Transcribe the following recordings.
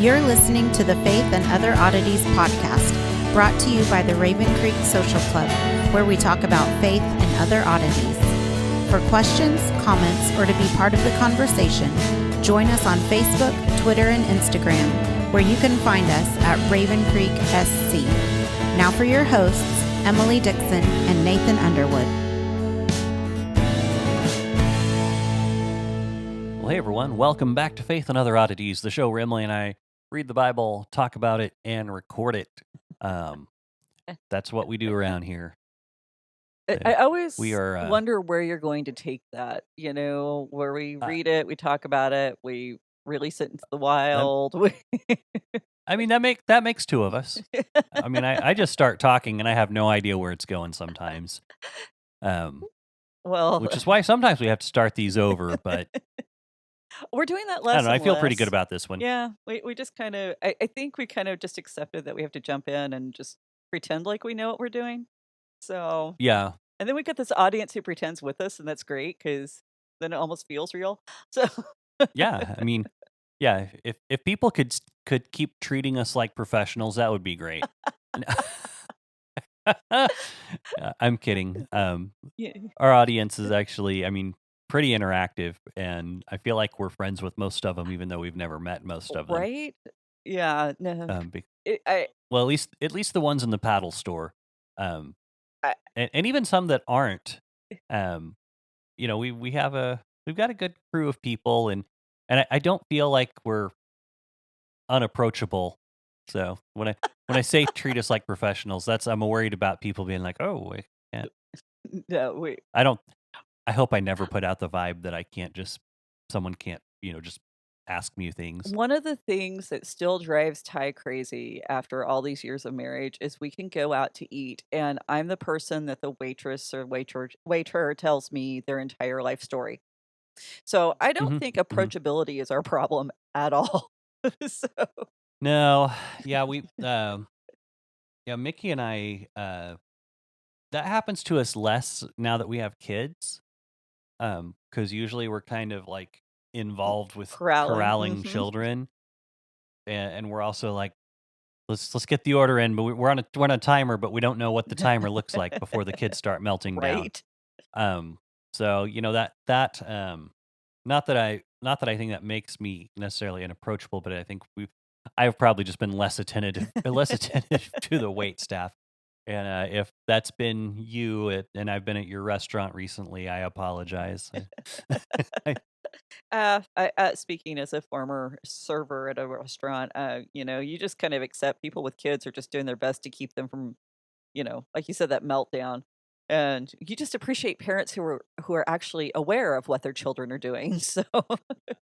You're listening to the Faith and Other Oddities podcast, brought to you by the Raven Creek Social Club, where we talk about faith and other oddities. For questions, comments, or to be part of the conversation, join us on Facebook, Twitter, and Instagram, where you can find us at Raven Creek SC. Now for your hosts, Emily Dixon and Nathan Underwood. Well, hey everyone, welcome back to Faith and Other Oddities, the show where Emily and I read the Bible, talk about it, and record it. That's what we do around here. I always We are wonder where you're going to take that, where we read it, we talk about it, we release it into the wild. I mean, that makes two of us. I mean, I just start talking and I have no idea where it's going sometimes. Well, which is why sometimes we have to start these over, but we're doing that less. I don't know, I and feel pretty less. good about this one. Yeah, we just kind of, I think we kind of just accepted that we have to jump in and just pretend like we know what we're doing. So, Yeah. and then we get this audience who pretends with us, and that's great because then it almost feels real. So, Yeah, I mean, yeah, if people could keep treating us like professionals, that would be great. I'm kidding. yeah. Our audience is actually, I mean, pretty interactive, and I feel like we're friends with most of them, even though we've never met most of them. Right? Yeah, no. Be- I well, at least the ones in the paddle store, and even some that aren't. We've got a good crew of people, and I don't feel like we're unapproachable. So when I say treat us like professionals, I'm worried about people being like, oh, I can't. no, wait. I hope I never put out the vibe that someone can't, just ask me things. One of the things that still drives Ty crazy after all these years of marriage is we can go out to eat, and I'm the person that the waitress or waiter tells me their entire life story. So I don't think approachability is our problem at all. So No, yeah, Mickey and I, that happens to us less now that we have kids. Because usually we're kind of like involved with corralling children, and we're also like, let's get the order in, but we're on a timer, but we don't know what the timer looks like before the kids start melting right. down. So that not that I think that makes me necessarily unapproachable, but I think I've probably just been less attentive to the wait staff. And if that's been you and I've been at your restaurant recently, I apologize. Speaking as a former server at a restaurant, you just kind of accept people with kids are just doing their best to keep them from, like you said, that meltdown. And you just appreciate parents who are actually aware of what their children are doing. So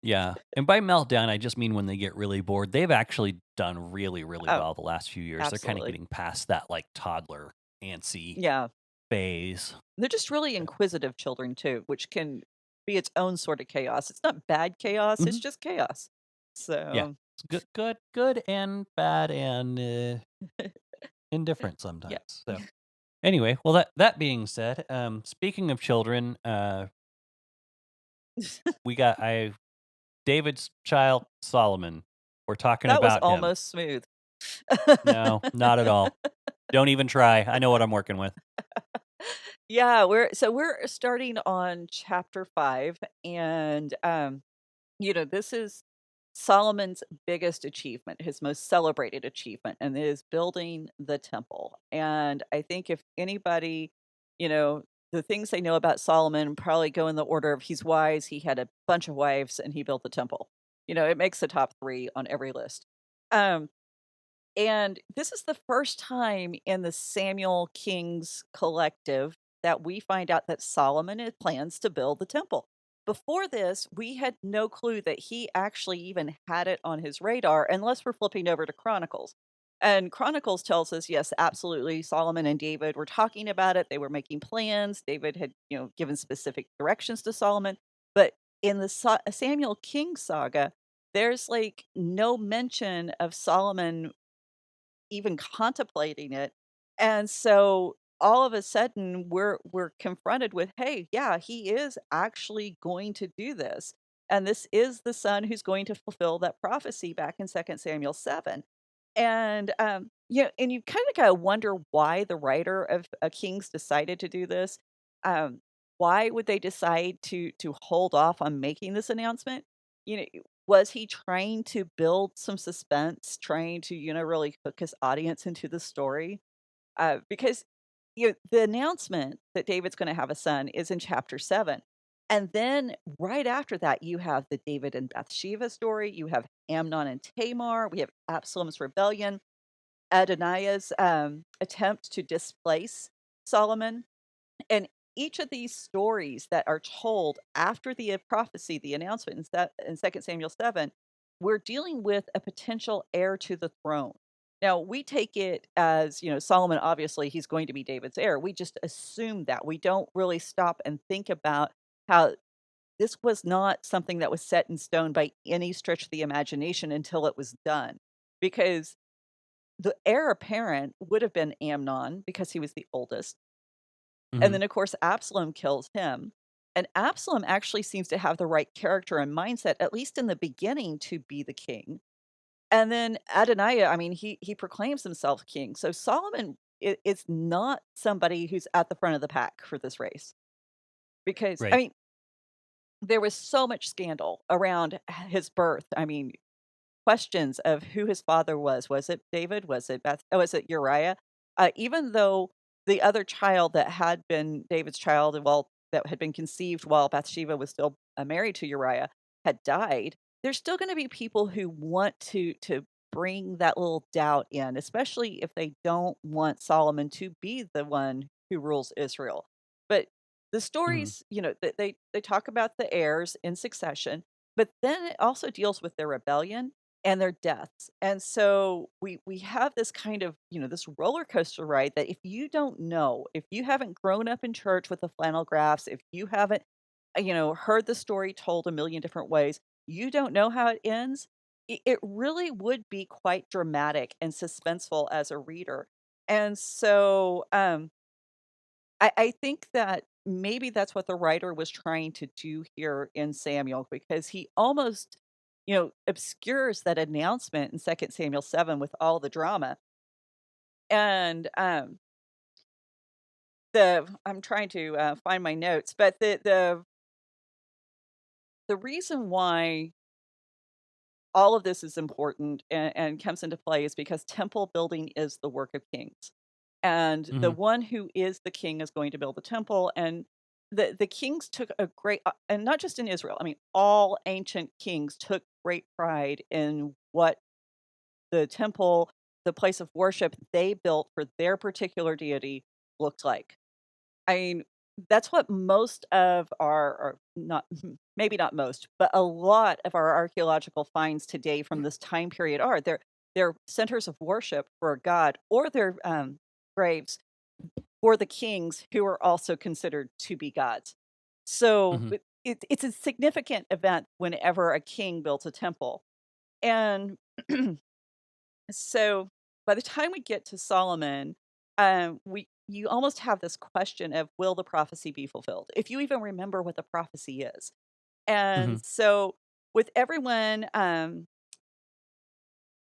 yeah, and by meltdown, I just mean when they get really bored. They've actually done really, really well the last few years. Absolutely. They're kind of getting past that like toddler antsy phase. They're just really inquisitive children too, which can be its own sort of chaos. It's not bad chaos; it's just chaos. So yeah, it's good and bad and indifferent sometimes. Yeah. So. Anyway, well, that being said, speaking of children, we got David's child Solomon. We're talking that about was almost smooth. No, not at all. Don't even try. I know what I'm working with. Yeah, we're starting on chapter 5, and this is Solomon's biggest achievement, his most celebrated achievement, and it is building the temple. And I think if anybody, the things they know about Solomon probably go in the order of he's wise, he had a bunch of wives, and he built the temple. It makes the top 3 on every list. And this is the first time in the Samuel Kings collective that we find out that Solomon plans to build the temple. Before this, we had no clue that he actually even had it on his radar, unless we're flipping over to Chronicles. And Chronicles tells us, yes, absolutely, Solomon and David were talking about it. They were making plans. David had, given specific directions to Solomon. But in the Samuel King saga, there's like no mention of Solomon even contemplating it. And so all of a sudden we're confronted with, hey, yeah, he is actually going to do this. And this is the son who's going to fulfill that prophecy back in 2 Samuel 7. And, and you kind of got to wonder why the writer of Kings decided to do this. Um, why would they decide to hold off on making this announcement? You know, was he trying to build some suspense, trying to, really hook his audience into the story? Because the announcement that David's going to have a son is in chapter 7. And then right after that, you have the David and Bathsheba story. You have Amnon and Tamar. We have Absalom's rebellion, Adoniah's attempt to displace Solomon. And each of these stories that are told after the prophecy, the announcement in 2 Samuel 7, we're dealing with a potential heir to the throne. Now, we take it as, Solomon, obviously, he's going to be David's heir. We just assume that. We don't really stop and think about how this was not something that was set in stone by any stretch of the imagination until it was done. Because the heir apparent would have been Amnon because he was the oldest. And Mhm. then, of course, Absalom kills him. And Absalom actually seems to have the right character and mindset, at least in the beginning, to be the king. And then Adoniah, I mean, he proclaims himself king. So Solomon is not somebody who's at the front of the pack for this race. Because, I Right. mean, there was so much scandal around his birth. I mean, questions of who his father was. Was it David? Was it was it Uriah? Even though the other child that had been David's child, that had been conceived while Bathsheba was still married to Uriah, had died, there's still going to be people who want to bring that little doubt in, especially if they don't want Solomon to be the one who rules Israel. But the Mhm. stories, they talk about the heirs in succession, but then it also deals with their rebellion and their deaths. And so we have this kind of, this roller coaster ride that if you don't know, if you haven't grown up in church with the flannel graphs, if you haven't, heard the story told a million different ways, you don't know how it ends. It really would be quite dramatic and suspenseful as a reader. And so I think that maybe that's what the writer was trying to do here in Samuel, because he almost, obscures that announcement in 2 Samuel 7 with all the drama. And I'm trying to find my notes, but the reason why all of this is important and comes into play is because temple building is the work of kings. And the Mhm. one who is the king is going to build the temple. And the kings took a great, and not just in Israel, I mean, all ancient kings took great pride in what the temple, the place of worship they built for their particular deity, looked like. I mean, that's what most of our not maybe not most, but a lot of our archaeological finds today from this time period are. They're centers of worship for God, or they're graves for the kings who are also considered to be gods. So Mhm. it's a significant event whenever a king built a temple. And so by the time we get to Solomon, we you almost have this question of, will the prophecy be fulfilled? If you even remember what the prophecy is. And Mhm. so with everyone,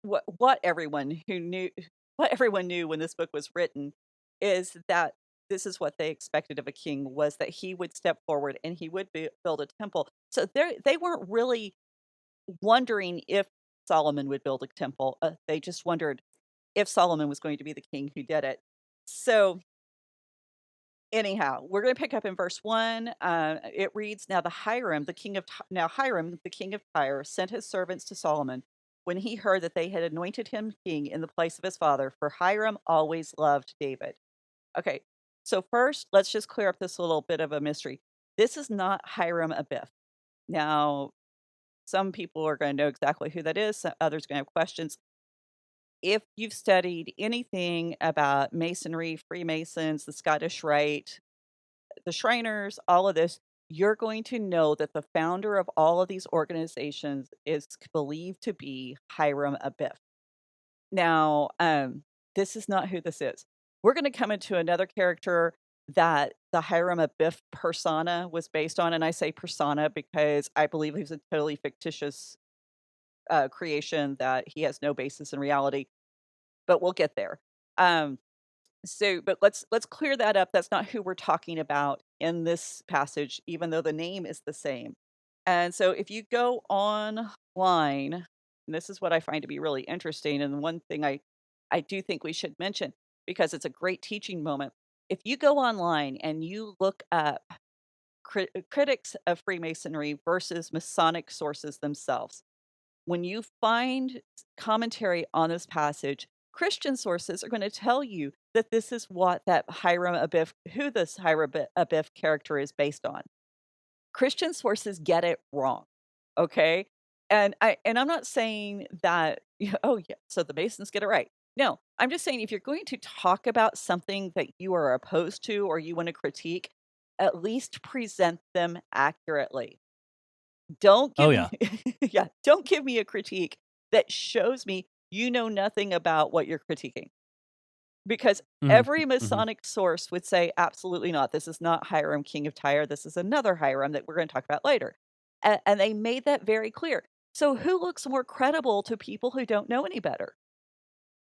what everyone who knew what everyone knew when this book was written is that this is what they expected of a king, was that he would step forward and he would build a temple. So they weren't really wondering if Solomon would build a temple. They just wondered if Solomon was going to be the king who did it. So anyhow, we're going to pick up in verse 1. It reads, now Hiram, the king of Tyre, sent his servants to Solomon when he heard that they had anointed him king in the place of his father, for Hiram always loved David. Okay, so first, let's just clear up this little bit of a mystery. This is not Hiram Abiff. Now, some people are going to know exactly who that is. Others are going to have questions. If you've studied anything about Masonry, Freemasons, the Scottish Rite, the Shriners, all of this, you're going to know that the founder of all of these organizations is believed to be Hiram Abiff. Now, this is not who this is. We're going to come into another character that the Hiram Abiff persona was based on. And I say persona because I believe he's a totally fictitious creation that he has no basis in reality. But we'll get there. But let's clear that up. That's not who we're talking about in this passage, even though the name is the same. And so if you go online, and this is what I find to be really interesting, and one thing I do think we should mention because it's a great teaching moment. If you go online and you look up critics of Freemasonry versus Masonic sources themselves, when you find commentary on this passage, Christian sources are going to tell you that this is what that Hiram Abiff, who this Hiram Abiff character is based on. Christian sources get it wrong. Okay. And I'm not saying that, oh yeah, so the Masons get it right. No, I'm just saying if you're going to talk about something that you are opposed to or you want to critique, at least present them accurately. Don't give me don't give me a critique that shows me you know nothing about what you're critiquing. Because every Masonic source would say, absolutely not. This is not Hiram, King of Tyre. This is another Hiram that we're going to talk about later. And they made that very clear. So who looks more credible to people who don't know any better?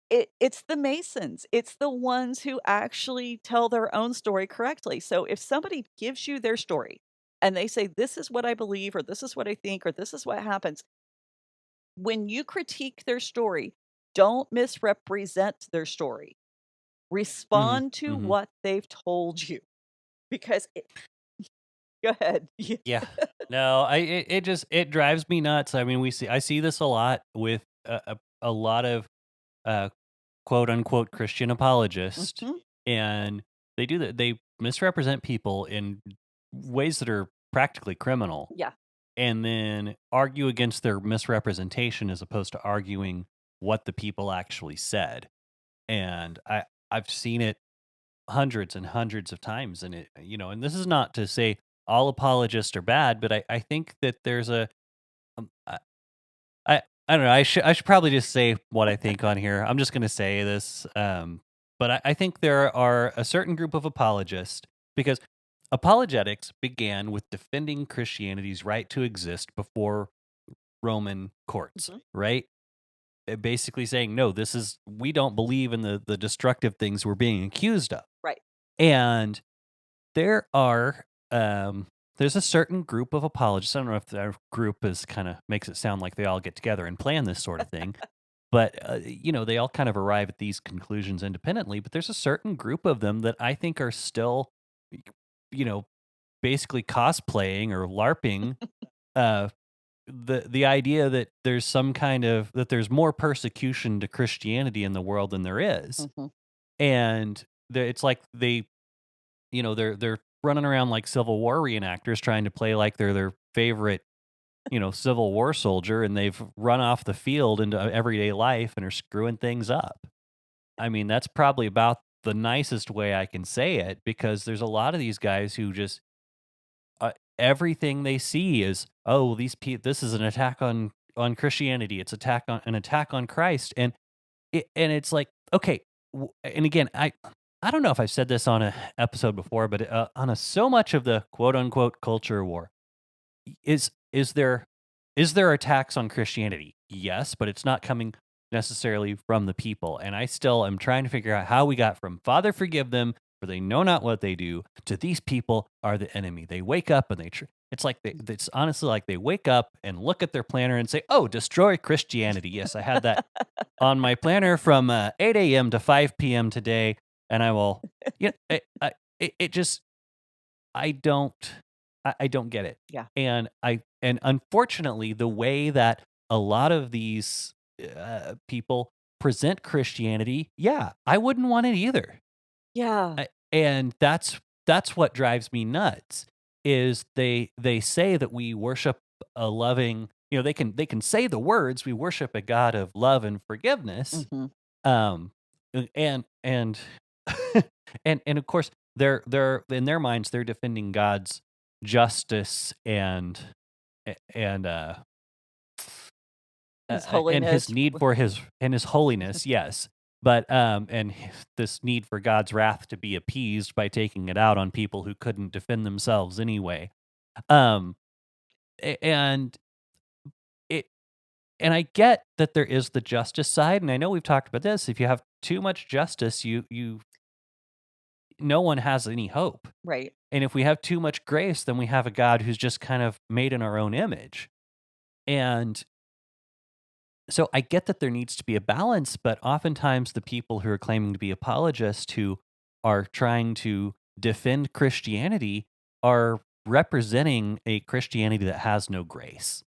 It's the Masons. It's the ones who actually tell their own story correctly. So if somebody gives you their story and they say, this is what I believe, or this is what I think, or this is what happens, when you critique their story, don't misrepresent their story. Respond to what they've told you, because go ahead. Yeah. No, it drives me nuts. I mean, I see this a lot with a lot of quote unquote Christian apologists, and they do that. They misrepresent people in ways that are practically criminal. Yeah. And then argue against their misrepresentation as opposed to arguing what the people actually said. And I've seen it hundreds and hundreds of times, and and this is not to say all apologists are bad, but I think that there's I don't know. I should probably just say what I think on here. I'm just going to say this, but I think there are a certain group of apologists, because apologetics began with defending Christianity's right to exist before Roman courts, right? Basically saying, no, we don't believe in the destructive things we're being accused of. Right. And there's a certain group of apologists. I don't know if their group makes it sound like they all get together and plan this sort of thing, but they all kind of arrive at these conclusions independently. But there's a certain group of them that I think are still, basically cosplaying or LARPing the idea that there's that there's more persecution to Christianity in the world than there is. And it's like they're running around like Civil War reenactors trying to play like they're their favorite, Civil War soldier, and they've run off the field into everyday life and are screwing things up. I mean, that's probably about the nicest way I can say it, because there's a lot of these guys who just everything they see is, oh, this is an attack on Christianity. It's an attack on Christ, and it's like, okay, and again, I don't know if I've said this on an episode before, but so much of the quote unquote culture war is there attacks on Christianity? Yes, but it's not coming necessarily from the people, and I still am trying to figure out how we got from Father forgive them, for they know not what they do, to these people are the enemy. They wake up and it's honestly like they wake up and look at their planner and say, oh, destroy Christianity. Yes, I had that on my planner from 8 a.m. to 5 p.m. today, and I will, I don't get it. Yeah. And unfortunately, the way that a lot of these people present Christianity, I wouldn't want it either. Yeah. And that's what drives me nuts, is they say that we worship a loving, they can say the words, we worship a God of love and forgiveness. And and of course they're in their minds, they're defending God's justice and his holiness. and his need for his holiness. Yes. But and this need for God's wrath to be appeased by taking it out on people who couldn't defend themselves anyway. Um, and it and I get that there is the justice side, and I know we've talked about this. If you have too much justice, you no one has any hope. Right. And if we have too much grace, then we have a God who's just kind of made in our own image. And so I get that there needs to be a balance, but oftentimes the people who are claiming to be apologists who are trying to defend Christianity are representing a Christianity that has no grace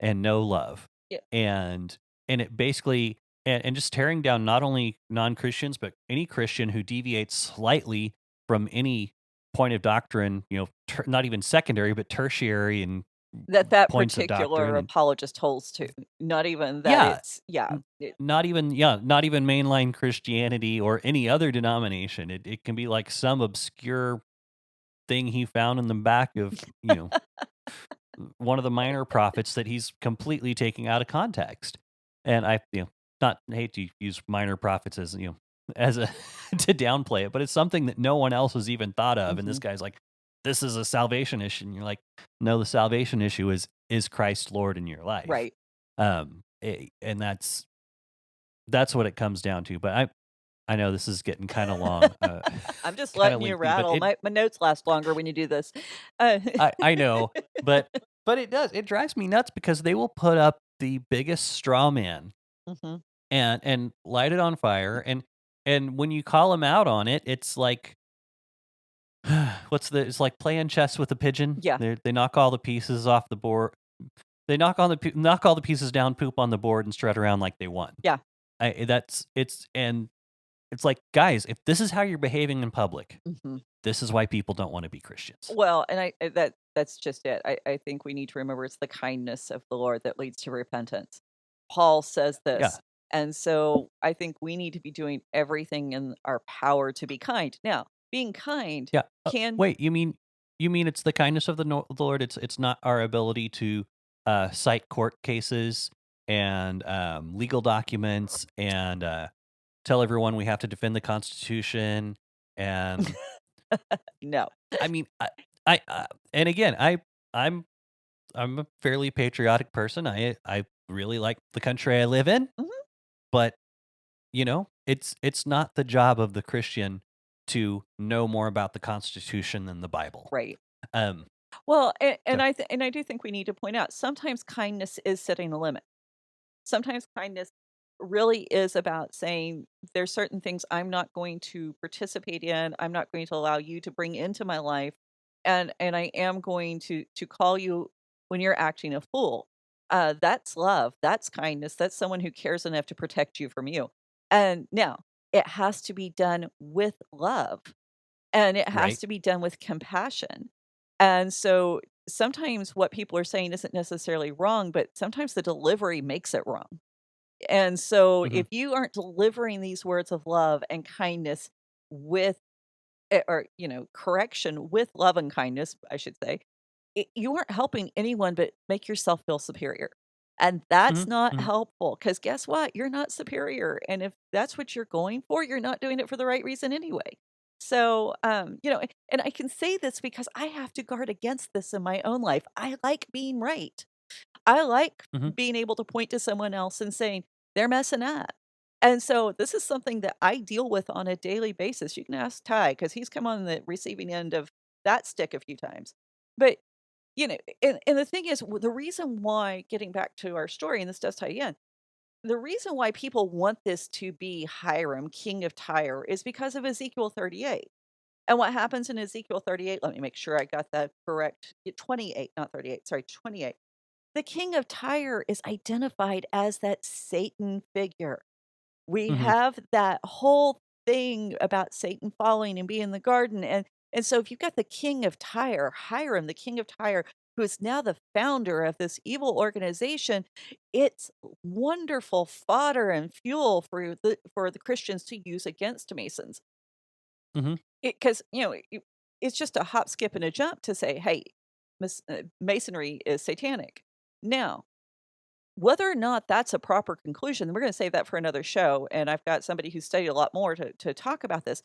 and no love. Yeah. And it basically and just tearing down not only non-Christians but any Christian who deviates slightly from any point of doctrine, not even secondary but tertiary and That points of particular doctrine and apologist holds to. Not even that yeah, it's not even mainline Christianity or any other denomination. It can be like some obscure thing he found in the back of, one of the minor prophets that he's completely taking out of context. And I, not hate to use minor prophets as, as a to downplay it, but it's something that no one else has even thought of. And this guy's like, this is a salvation issue. And you're like, no, the salvation issue is Christ Lord in your life. right. And that's what it comes down to. But I know this is getting kind of long. I'm just Kind letting of you lengthy, but rattle. My notes last longer when you do this. I know, but it does. It drives me nuts because they will put up the biggest straw man Mhm. and light it on fire, and when you call them out on it, it's like it's like playing chess with a pigeon. Yeah. They knock all the pieces off the board. They knock all the pieces down, poop on the board, and strut around like they won. Yeah. It's like, guys, if this is how you're behaving in public, Mhm. this is why people don't want to be Christians. Well, and that's just it. I think we need to remember it's the kindness of the Lord that leads to repentance. Paul says Yeah. this. And so I think we need to be doing everything in our power to be kind. Now, being kind Yeah. can Wait, you mean it's the kindness of the Lord? It's not our ability to cite court cases and legal documents and tell everyone we have to defend the Constitution and no. I mean and again I'm a fairly patriotic person. I really like the country I live in, Mhm. but it's not the job of the Christian to know more about the Constitution than the Bible. Right. Um, Well, and so I do think we need to point out sometimes kindness is setting a limit. Sometimes kindness really is about saying there's certain things I'm not going to participate in. I'm not going to allow you to bring into my life, and I am going to call you when you're acting a fool. That's love. That's kindness. That's someone who cares enough to protect you from you. And now it has to be done with love, and it has right. to be done with compassion. And so sometimes what people are saying isn't necessarily wrong, but sometimes the delivery makes it wrong. And so Hmm. if you aren't delivering these words of love and kindness with or correction with love and kindness, I should say, you aren't helping anyone but make yourself feel superior. And Hmm. that's not Hmm. helpful because guess what? You're not superior. And if that's what you're going for, you're not doing it for the right reason anyway. So, and I can say this because I have to guard against this in my own life. I like being right. I like Hmm. being able to point to someone else and saying, "They're messing up." And so this is something that I deal with on a daily basis. You can ask Ty because he's come on the receiving end of that stick a few times. But, and the thing is, the reason why, getting back to our story, and this does tie in, the reason why people want this to be Hiram, king of Tyre, is because of Ezekiel 38. And what happens in Ezekiel 38, let me make sure I got that correct. 28, not 38, sorry, 28. The king of Tyre is identified as that Satan figure. We Hmm. have that whole thing about Satan falling and being in the garden. And so if you've got the king of Tyre, Hiram, the king of Tyre, who is now the founder of this evil organization, it's wonderful fodder and fuel for the Christians to use against Masons. Hmm. Because, it's just a hop, skip, and a jump to say, hey, Masonry is satanic. Now, whether or not that's a proper conclusion, we're going to save that for another show. And I've got somebody who's studied a lot more to talk about this.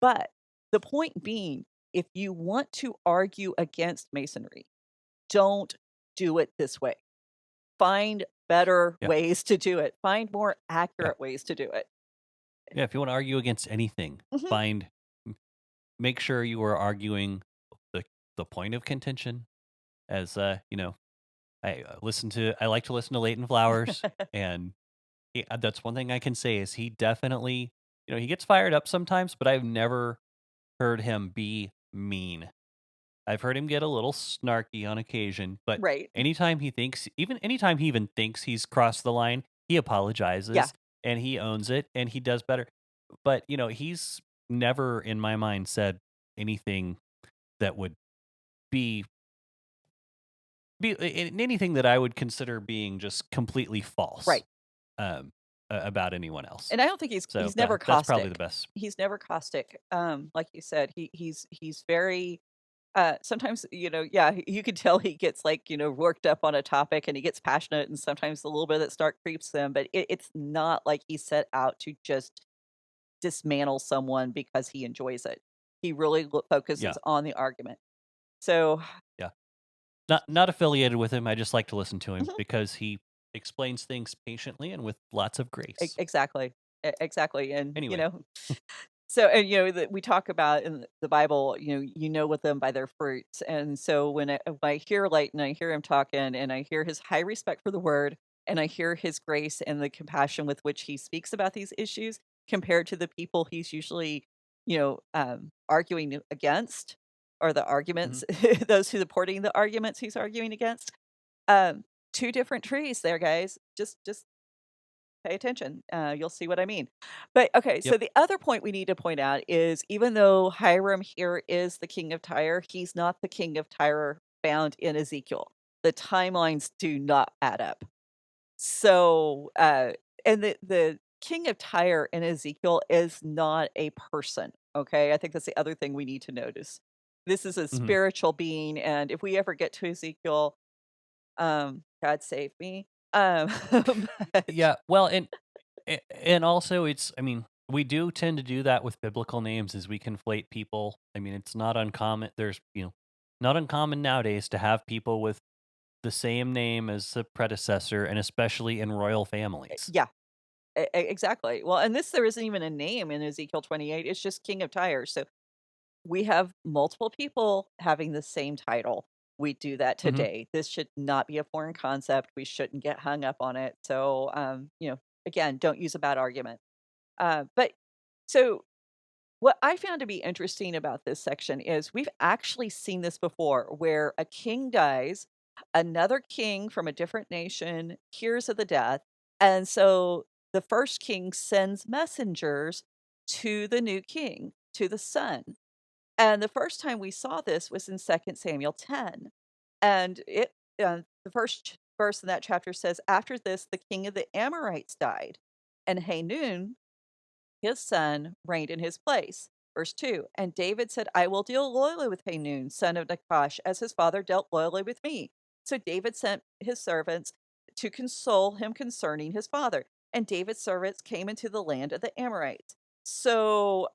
But the point being, if you want to argue against masonry, don't do it this way. Find better Yeah. ways to do it. Find more Yeah. accurate ways to do it. Yeah. If you want to argue against anything, Mhm. make sure you are arguing the point of contention. As I like to listen to Leighton Flowers, and that's one thing I can say is he definitely, he gets fired up sometimes, but I've never heard him be mean. I've heard him get a little snarky on occasion, but Right. anytime he even thinks he's crossed the line, he Yeah. apologizes and he owns it and he does better. But, he's never in my mind said anything that would be anything that I would consider being just completely false, Right. about anyone else. And I don't think So he's never that's probably the caustic. best. He's never caustic. Like you said, he's very sometimes, yeah, you can tell he gets like, worked up on a topic and he gets passionate and sometimes a little bit of that snark creeps him, but it's not like he set out to just dismantle someone because he enjoys it. He really Yeah, focuses on the argument. So, yeah. Not affiliated with him. I just like to listen to him mhm, because he explains things patiently and with lots of grace. exactly. Exactly. And, Anyway, so, and that we talk about in the Bible, you know with them by their fruits. And so when I hear Leighton, I hear him talking, and I hear his high respect for the word, and I hear his grace and the compassion with which he speaks about these issues, compared to the people he's usually, arguing against, or the mhm. arguments, those who supporting the arguments he's arguing against. Um, Two different trees there, guys. Just pay attention. You'll see what I mean. But okay, so Yep. the other point we need to point out is, even though Hiram here is the king of Tyre, he's not the king of Tyre found in Ezekiel. The timelines do not add up. So, and the king of Tyre in Ezekiel is not a person. Okay, I think that's the other thing we need to notice. This is a Mhm. spiritual being, and if we ever get to Ezekiel, God save me. But Yeah. Well, and also we do tend to do that with biblical names as we conflate people. I mean, it's not uncommon. Not uncommon nowadays to have people with the same name as the predecessor, and especially in royal families. yeah, exactly. Well, and there isn't even a name in Ezekiel 28. It's just King of Tyre. So we have multiple people having the same title. We do that Hmm. today. This should not be a foreign concept. We shouldn't get hung up on it. So, again, don't use a bad argument. But so what I found to be interesting about this section is we've actually seen this before, where a king dies, another king from a different nation hears of the death, and so the first king sends messengers to the new king, to the son. And the first time we saw this was in 2 Samuel 10. And the first verse in that chapter says, "After this, the king of the Amorites died, and Hanun, his son, reigned in his place." Verse 2, "And David said, I will deal loyally with Hanun, son of Nakash, as his father dealt loyally with me. So David sent his servants to console him concerning his father. And David's servants came into the land of the Amorites." So,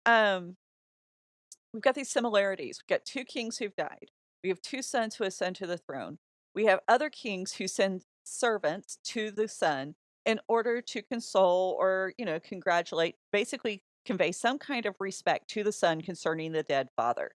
we've got these similarities. We've got two kings who've died. We have two sons who ascend to the throne. We have other kings who send servants to the son in order to console, or, congratulate, basically convey some kind of respect to the son concerning the dead father.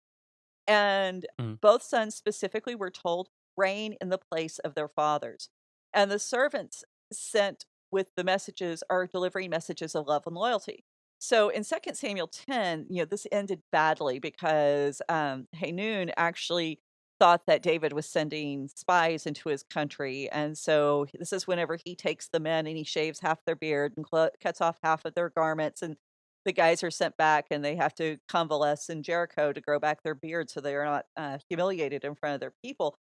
And Hmm. both sons specifically were told, reign in the place of their fathers. And the servants sent with the messages are delivering messages of love and loyalty. So in 2 Samuel 10, this ended badly because Hanun actually thought that David was sending spies into his country. And so this is whenever he takes the men and he shaves half their beard and cuts off half of their garments, and the guys are sent back and they have to convalesce in Jericho to grow back their beards so they are not humiliated in front of their people.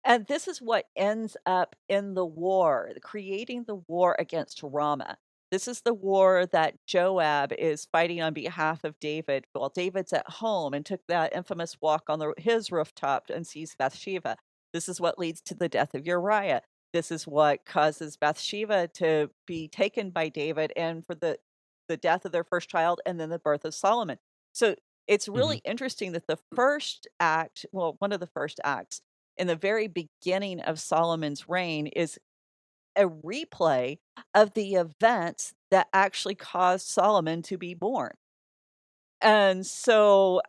And this is what ends up in the war, creating the war against Ramah. This is the war that Joab is fighting on behalf of David while David's at home and took that infamous walk on his rooftop and sees Bathsheba. This is what leads to the death of Uriah. this is what causes Bathsheba to be taken by David and for the death of their first child and then the birth of Solomon. So it's really Mhm. interesting that the first act, well, one of the first acts in the very beginning of Solomon's reign is a replay of the events that actually caused Solomon to be born. And so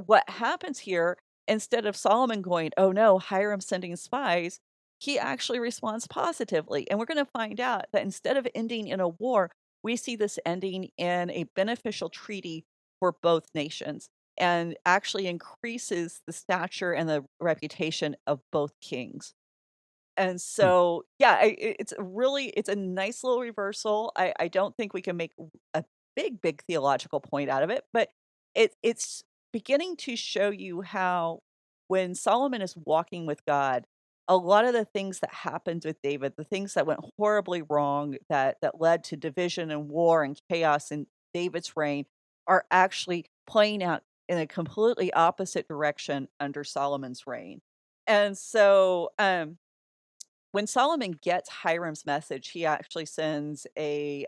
what happens here, instead of Solomon going, "Oh no, Hiram sending spies," he actually responds positively. And we're going to find out that instead of ending in a war, we see this ending in a beneficial treaty for both nations and actually increases the stature and the reputation of both kings. And Hmm. so, yeah, it's a nice little reversal. I don't think we can make a big theological point out of it, but it's beginning to show you how when Solomon is walking with God, a lot of the things that happened with David, the things that went horribly wrong that led to division and war and chaos in David's reign are actually playing out in a completely opposite direction under Solomon's reign. And so, when Solomon gets Hiram's message, he actually sends a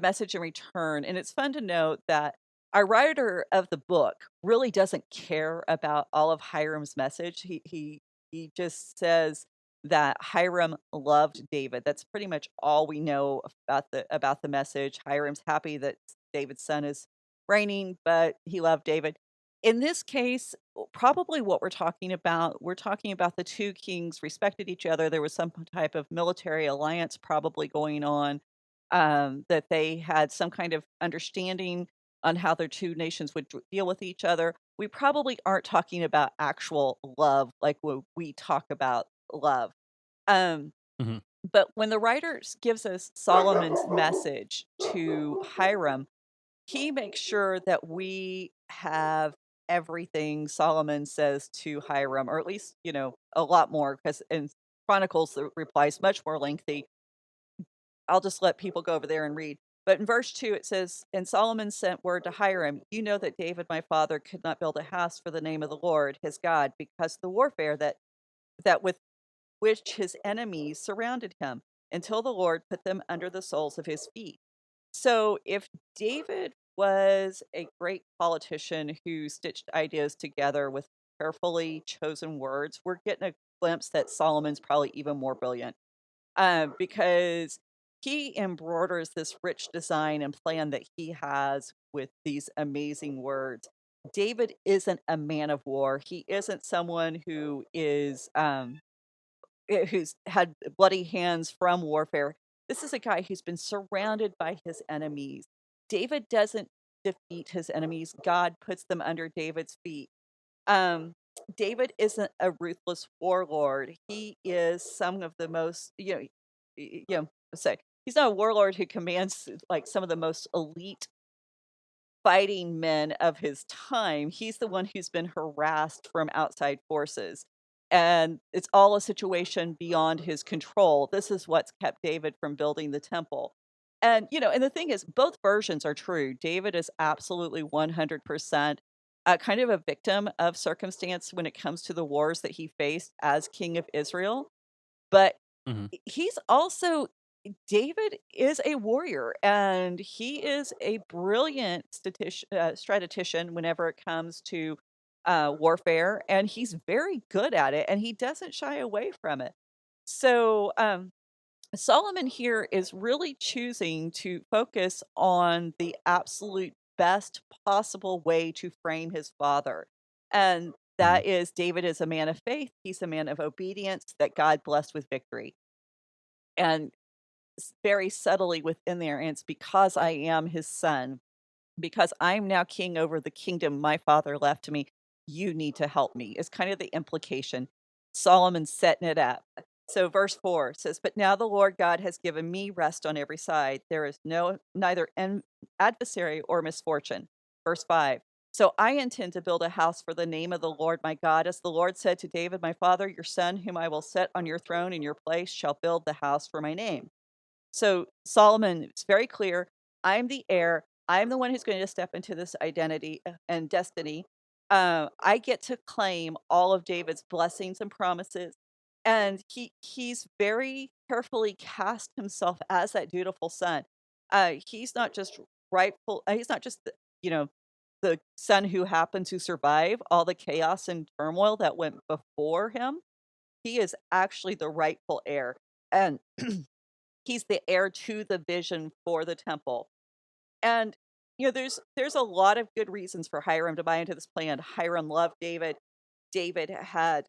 message in return, and it's fun to note that our writer of the book really doesn't care about all of Hiram's message. He just says that Hiram loved David. That's pretty much all we know about the message. Hiram's happy that David's son is reigning, but he loved David. In this case, probably what we're talking about the two kings respected each other. There was some type of military alliance probably going on, that they had some kind of understanding on how their two nations would deal with each other. We probably aren't talking about actual love like we talk about love. Um, Mhm. but when the writer gives us Solomon's message to Hiram, he makes sure that we have everything Solomon says to Hiram, or at least, a lot more, because in Chronicles, the reply is much more lengthy. I'll just let people go over there and read. But in verse 2, it says, "And Solomon sent word to Hiram, you know that David my father could not build a house for the name of the Lord his God, because the warfare that with which his enemies surrounded him, until the Lord put them under the soles of his feet." So if David was a great politician who stitched ideas together with carefully chosen words, we're getting a glimpse that Solomon's probably even more brilliant, because he embroiders this rich design and plan that he has with these amazing words. David isn't a man of war. He isn't someone who is who's had bloody hands from warfare. This is a guy who's been surrounded by his enemies. David doesn't defeat his enemies. God puts them under David's feet. Um, David isn't a ruthless warlord. He is some of the most, let's say he's not a warlord who commands like some of the most elite fighting men of his time. He's the one who's been harassed from outside forces. And it's all a situation beyond his control. This is what's kept David from building the temple. And, and the thing is, both versions are true. David is absolutely 100% kind of a victim of circumstance when it comes to the wars that he faced as king of Israel. But Mhm. he's also David is a warrior, and he is a brilliant strategician whenever it comes to warfare, and he's very good at it, and he doesn't shy away from it. So, Solomon here is really choosing to focus on the absolute best possible way to frame his father. And Mhm. that is David is a man of faith, he's a man of obedience that God blessed with victory. And very subtly within there, and it's because I am his son, because I'm now king over the kingdom my father left to me, you need to help me, is kind of the implication. Solomon's setting it up. So verse 4 says, "But now the Lord God has given me rest on every side. There is neither adversary or misfortune." Verse 5, "So I intend to build a house for the name of the Lord my God, as the Lord said to David my father, your son, whom I will set on your throne in your place, shall build the house for my name." So Solomon it's very clear, I'm the heir. I'm the one who's going to step into this identity and destiny. I get to claim all of David's blessings and promises. And he's very carefully cast himself as that dutiful son. He's not just he's not just the son who happened to survive all the chaos and turmoil that went before him. He is actually the rightful heir, and he's the heir to the vision for the temple. And there's a lot of good reasons for Hiram to buy into this plan. Hiram loved David. David had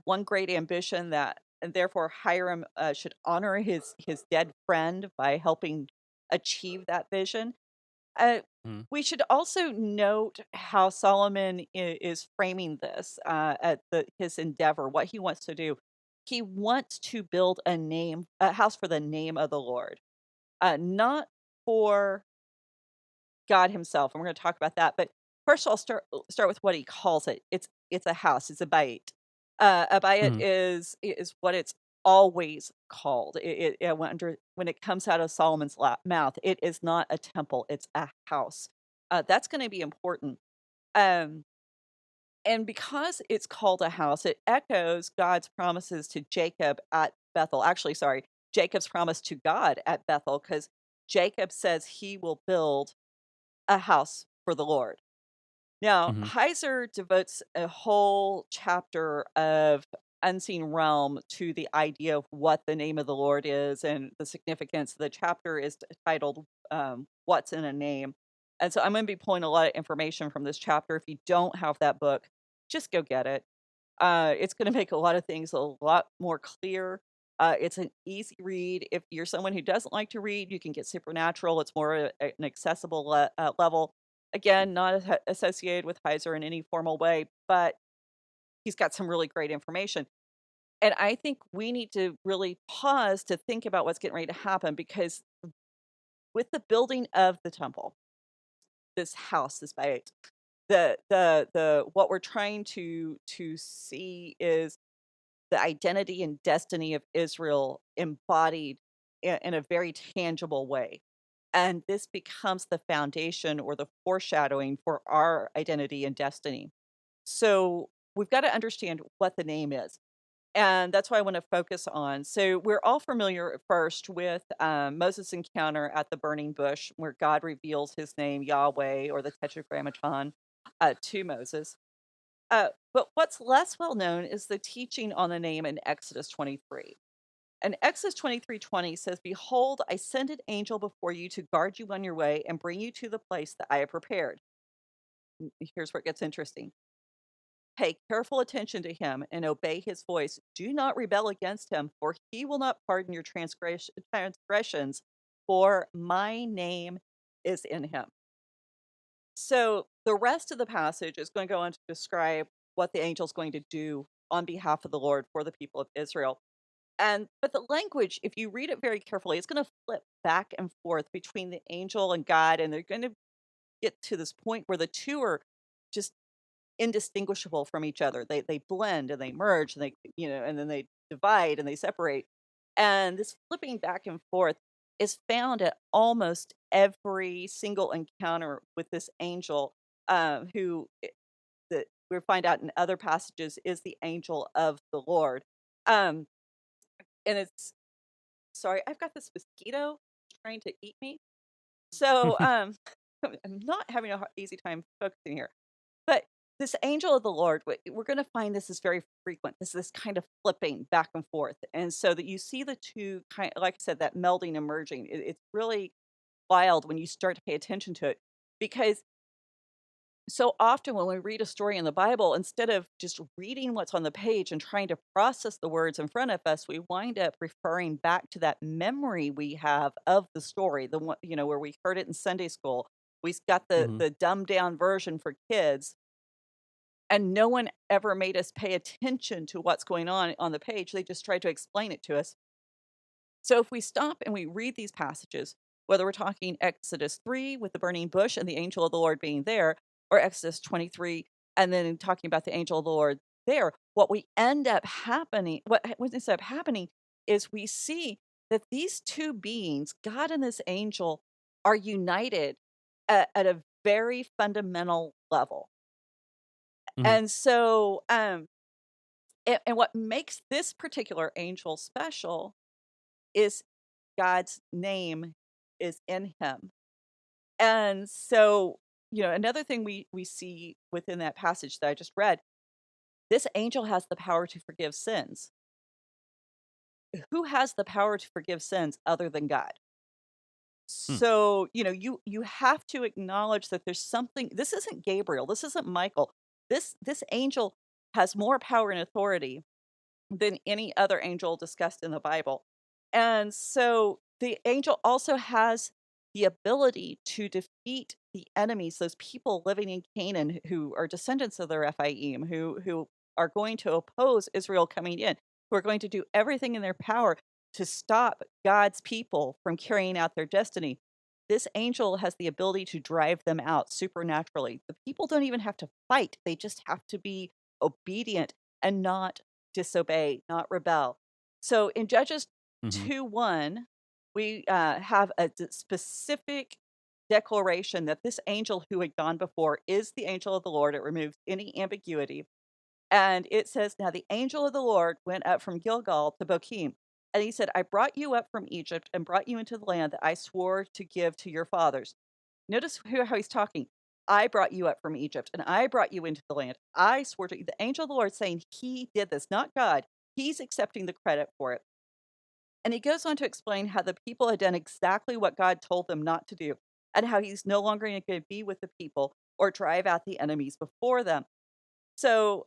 one great ambition, that and therefore Hiram should honor his dead friend by helping achieve that vision. Uh, Mhm. we should also note how Solomon is framing this at his endeavor, what he wants to do. He wants to build a house for the name of the Lord, not for God himself, and we're going to talk about that. But first, I'll start with what he calls it. It's a house. It's a bayit. A bayit Mhm. is what it's always called. When it comes out of Solomon's mouth, it is not a temple. It's a house. That's going to be important. Um, and because it's called a house, it echoes God's promises to Jacob at Bethel. Actually, sorry, Jacob's promise to God at Bethel, because Jacob says he will build a house for the Lord. Now, Mhm. Heiser devotes a whole chapter of Unseen Realm to the idea of what the name of the Lord is and the significance. The chapter is titled What's in a Name? And so I'm going to be pulling a lot of information from this chapter. If you don't have that book, just go get it. It's going to make a lot of things a lot more clear. It's an easy read. If you're someone who doesn't like to read, you can get Supernatural. It's more an accessible level. Again, not associated with Heiser in any formal way, but he's got some really great information. And I think we need to really pause to think about what's getting ready to happen, because with the building of the temple, this house, this Beit, the what we're trying to see is the identity and destiny of Israel embodied in a very tangible way. And this becomes the foundation or the foreshadowing for our identity and destiny. So we've got to understand what the name is. And that's what I want to focus on. So we're all familiar at first with Moses' encounter at the burning bush, where God reveals his name, Yahweh, or the Tetragrammaton, to Moses. But what's less well known is the teaching on the name in Exodus 23. And Exodus 23:20 says, "Behold, I send an angel before you to guard you on your way and bring you to the place that I have prepared." Here's where it gets interesting. Pay careful attention to him and obey his voice. Do not rebel against him, for he will not pardon your transgressions, for my name is in him. So the rest of the passage is going to go on to describe what the angel is going to do on behalf of the Lord for the people of Israel. But the language, if you read it very carefully, it's going to flip back and forth between the angel and God, and they're going to get to this point where the two are just indistinguishable from each other. They blend and they merge, and and then they divide and they separate. And this flipping back and forth is found at almost every single encounter with this angel, that we find out in other passages is the angel of the Lord. Um, and it's Sorry, I've got this mosquito trying to eat me. So, I'm not having a easy time focusing here. But this angel of the Lord, we're going to find this is very frequent. This kind of flipping back and forth, and so that you see the two kind, like I said, that melding and merging. It's really wild when you start to pay attention to it, because so often when we read a story in the Bible, instead of just reading what's on the page and trying to process the words in front of us, we wind up referring back to that memory we have of the story, the one, where we heard it in Sunday school. We've got the Mhm. the dumbed down version for kids, and no one ever made us pay attention to what's going on the page. They just tried to explain it to us. So if we stop and we read these passages, whether we're talking Exodus 3 with the burning bush and the angel of the Lord being there, or Exodus 23 and then talking about the angel of the Lord there, what ends up happening is we see that these two beings, God and this angel, are united at a very fundamental level. Mhm. And so And what makes this particular angel special is God's name is in him. And so, another thing we see within that passage that I just read, this angel has the power to forgive sins. Who has the power to forgive sins other than God? Hmm. So, you have to acknowledge that there's something. This isn't Gabriel, this isn't Michael. This angel has more power and authority than any other angel discussed in the Bible. And so the angel also has the ability to defeat the enemies, those people living in Canaan who are descendants of the Rephaim, who are going to oppose Israel coming in, who are going to do everything in their power to stop God's people from carrying out their destiny. This angel has the ability to drive them out supernaturally. The people don't even have to fight, they just have to be obedient and not disobey, not rebel. So in Judges Mm-hmm. 2:1, we have a specific declaration that this angel who had gone before is the angel of the Lord. It removes any ambiguity. And it says, now the angel of the Lord went up from Gilgal to Bochim. And he said, I brought you up from Egypt and brought you into the land that I swore to give to your fathers. Notice how he's talking. I brought you up from Egypt and I brought you into the land. I swore to you. The angel of the Lord saying he did this, not God. He's accepting the credit for it. And he goes on to explain how the people had done exactly what God told them not to do, and how he's no longer going to be with the people or drive out the enemies before them. So,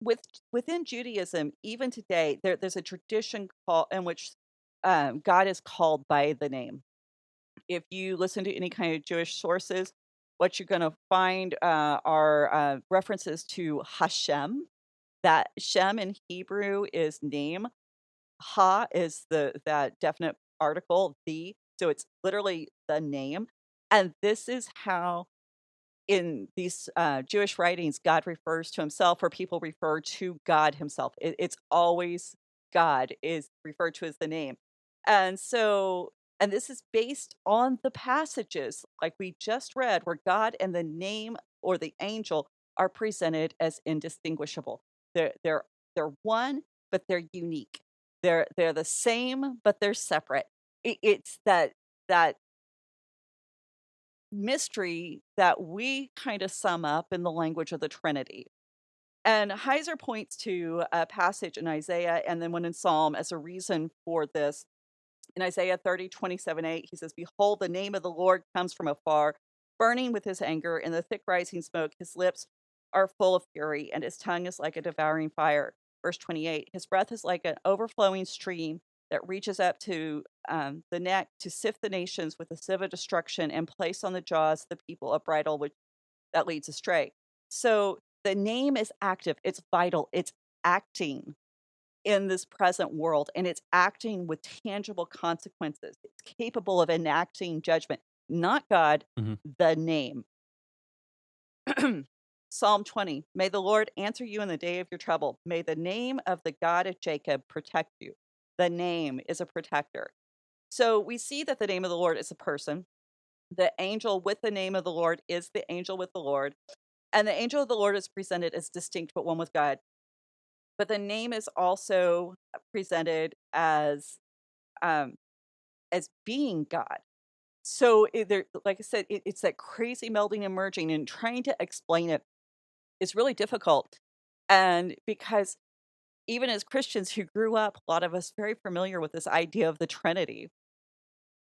within Judaism, even today, there's a tradition in which God is called by the name. If you listen to any kind of Jewish sources, what you're going to find are references to Hashem. That Shem in Hebrew is name. Ha is that definite article, the. So it's literally the name. And this is how in these Jewish writings, God refers to himself, or people refer to God himself. It's always God is referred to as the name. And so, and this is based on the passages like we just read, where God and the name or the angel are presented as indistinguishable. They're one, but they're unique. They're the same, but they're separate. It's that mystery that we kind of sum up in the language of the Trinity. And Heiser points to a passage in Isaiah and then one in Psalm as a reason for this. In Isaiah 30:27-8, he says, behold, the name of the Lord comes from afar, burning with his anger, in the thick rising smoke. His lips are full of fury, and his tongue is like a devouring fire. Verse 28, his breath is like an overflowing stream that reaches up to the neck to sift the nations with a sieve of destruction and place on the jaws the people a bridle that leads astray. So the name is active, it's vital, it's acting in this present world, and it's acting with tangible consequences. It's capable of enacting judgment, not God, Mm-hmm. the name. Psalm 20, may the Lord answer you in the day of your trouble. May the name of the God of Jacob protect you. The name is a protector. So we see that the name of the Lord is a person. The angel with the name of the Lord is the angel with the Lord. And the angel of the Lord is presented as distinct, but one with God. But the name is also presented um, as being God. So like I said, it's that crazy melding and merging, and trying to explain it is really difficult. And because even as Christians who grew up, a lot of us very familiar with this idea of the Trinity,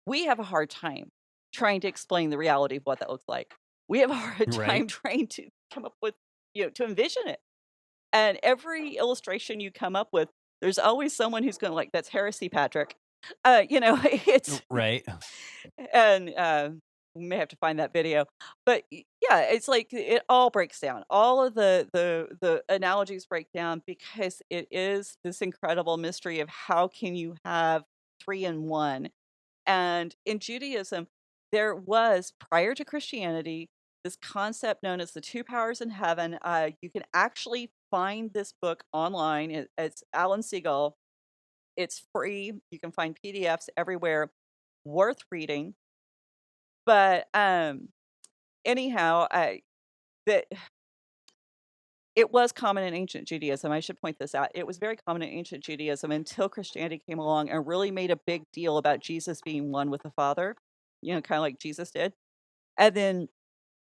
we have a hard time trying to explain the reality of what that looks like. We have a hard Right. time trying to come up with, to envision it. And every illustration you come up with, there's always someone who's going like, that's heresy, Patrick. It's, Right. and we may have to find that video, but yeah, it's like it all breaks down. All of the analogies break down, because it is this incredible mystery of how can you have three in one. And in Judaism, there was, prior to Christianity, this concept known as the two powers in heaven. You can actually find this book online. It's Alan Siegel. It's free. You can find PDFs everywhere. Worth reading. But anyhow, that It was common in ancient Judaism. I should point this out. It was very common in ancient Judaism until Christianity came along and really made a big deal about Jesus being one with the Father, kind of like Jesus did. And then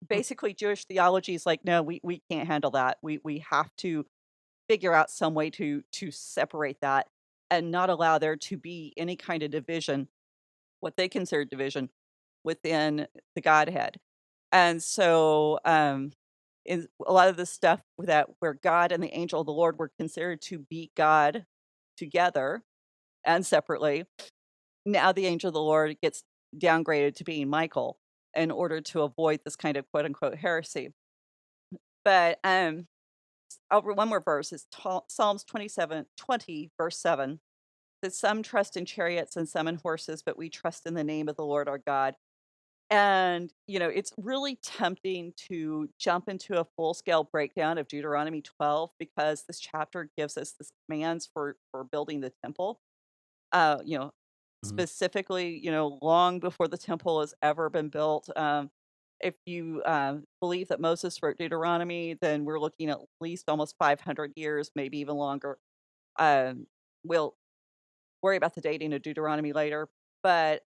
basically Jewish theology is like, no, we can't handle that. We have to figure out some way to separate that and not allow there to be any kind of division, what they consider division within the Godhead. And so in a lot of the stuff that where God and the angel of the Lord were considered to be God together and separately, now the angel of the Lord gets downgraded to being Michael in order to avoid this kind of quote unquote heresy. But I'll read one more verse. It's Psalms 20 verse 7. That some trust in chariots and some in horses, but we trust in the name of the Lord our God. And, it's really tempting to jump into a full scale breakdown of Deuteronomy 12 because this chapter gives us this commands for building the temple. Uh, you know, Mhm. Specifically, long before the temple has ever been built. If you believe that Moses wrote Deuteronomy, then we're looking at least almost 500 years, maybe even longer. Um, we'll worry about the dating of Deuteronomy later, but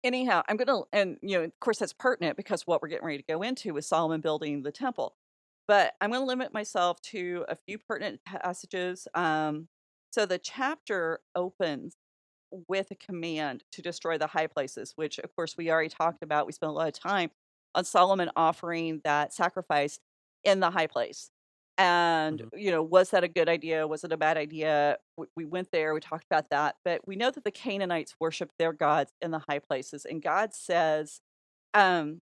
anyhow, I'm gonna, and of course that's pertinent because what we're getting ready to go into is Solomon building the temple. But I'm gonna limit myself to a few pertinent passages. So the chapter opens with a command to destroy the high places, which of course we already talked about. We spent a lot of time on Solomon offering that sacrifice in the high place. And, Mhm. was that a good idea? Was it a bad idea? We went there, we talked about that. But we know that the Canaanites worshiped their gods in the high places. And God says, um,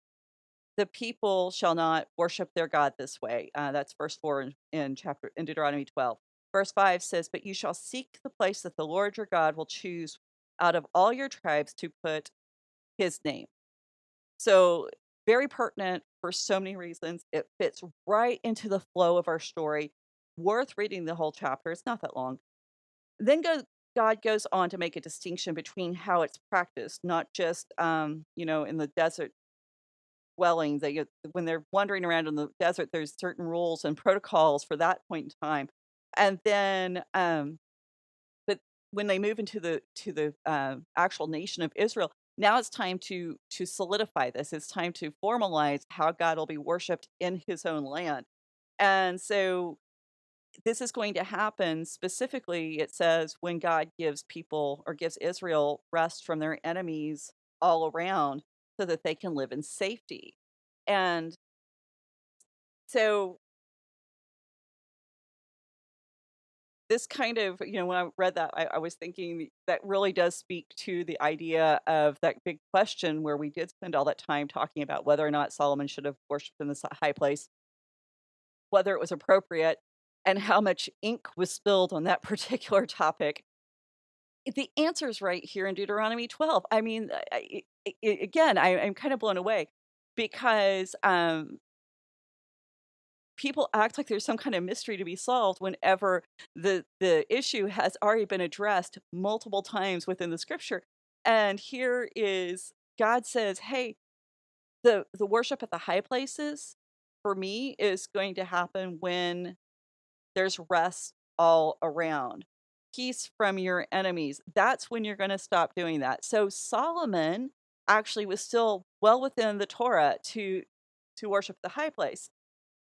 the people shall not worship their God this way. That's verse 4 in Deuteronomy 12. Verse 5 says, but you shall seek the place that the Lord your God will choose out of all your tribes to put his name. So very pertinent for so many reasons. It fits right into the flow of our story. Worth reading the whole chapter. It's not that long. Then God goes on to make a distinction between how it's practiced, not just in the desert dwelling. When they're wandering around in the desert, there's certain rules and protocols for that point in time. And then but when they move into the actual nation of Israel, now it's time to solidify this. It's time to formalize how God will be worshipped in his own land. And so this is going to happen specifically, it says, when God gives people or gives Israel rest from their enemies all around so that they can live in safety. And so this kind of, when I read that, I was thinking that really does speak to the idea of that big question where we did spend all that time talking about whether or not Solomon should have worshipped in this high place, whether it was appropriate, and how much ink was spilled on that particular topic. The answer is right here in Deuteronomy 12. I mean, again, I'm kind of blown away because people act like there's some kind of mystery to be solved whenever the issue has already been addressed multiple times within the scripture. And here is God says, "Hey, the worship at the high places for me is going to happen when there's rest all around. Peace from your enemies. That's when you're going to stop doing that." So Solomon actually was still well within the Torah to worship the high place,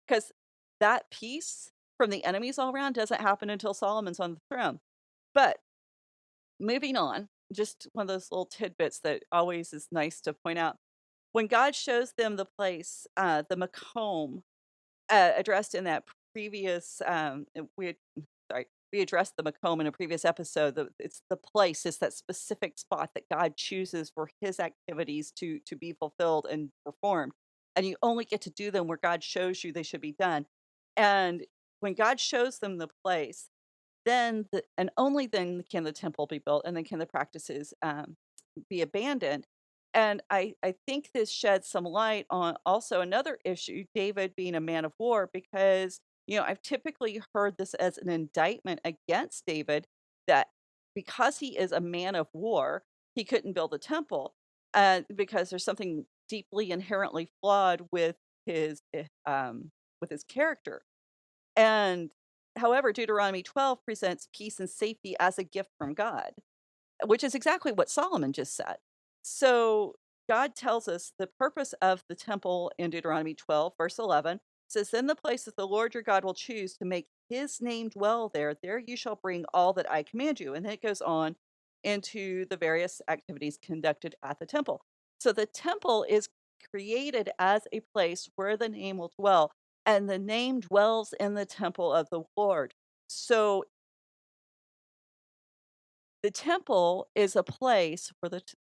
because that peace from the enemies all around doesn't happen until Solomon's on the throne. But moving on, just one of those little tidbits that always is nice to point out. When God shows them the place, the Macomb, addressed in that previous, we addressed the Macomb in a previous episode. It's the place, it's that specific spot that God chooses for his activities to be fulfilled and performed. And you only get to do them where God shows you they should be done. And when God shows them the place, then and only then can the temple be built, and then can the practices be abandoned. And I think this sheds some light on also another issue, David being a man of war, because, I've typically heard this as an indictment against David, that because he is a man of war, he couldn't build a temple, because there's something deeply inherently flawed with his his character. And however, Deuteronomy 12 presents peace and safety as a gift from God, which is exactly what Solomon just said. So God tells us the purpose of the temple in Deuteronomy 12, verse 11 says, "In the place that the Lord your God will choose to make his name dwell there, there you shall bring all that I command you." And then it goes on into the various activities conducted at the temple. So the temple is created as a place where the name will dwell, and the name dwells in the temple of the Lord. So the temple is a place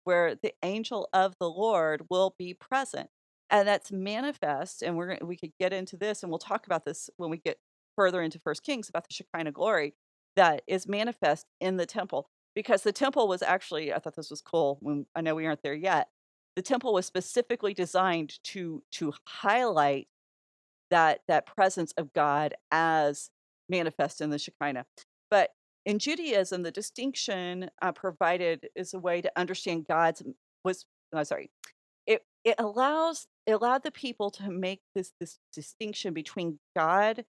where the angel of the Lord will be present, and that's manifest. And we could get into this, and we'll talk about this when we get further into First Kings about the Shekinah glory that is manifest in the temple. Because the temple was actually, I thought this was cool. When I know we aren't there yet, the temple was specifically designed to highlight that presence of God as manifest in the Shekinah. But in Judaism, the distinction provided is a way to understand God's was sorry. It allowed the people to make this distinction between God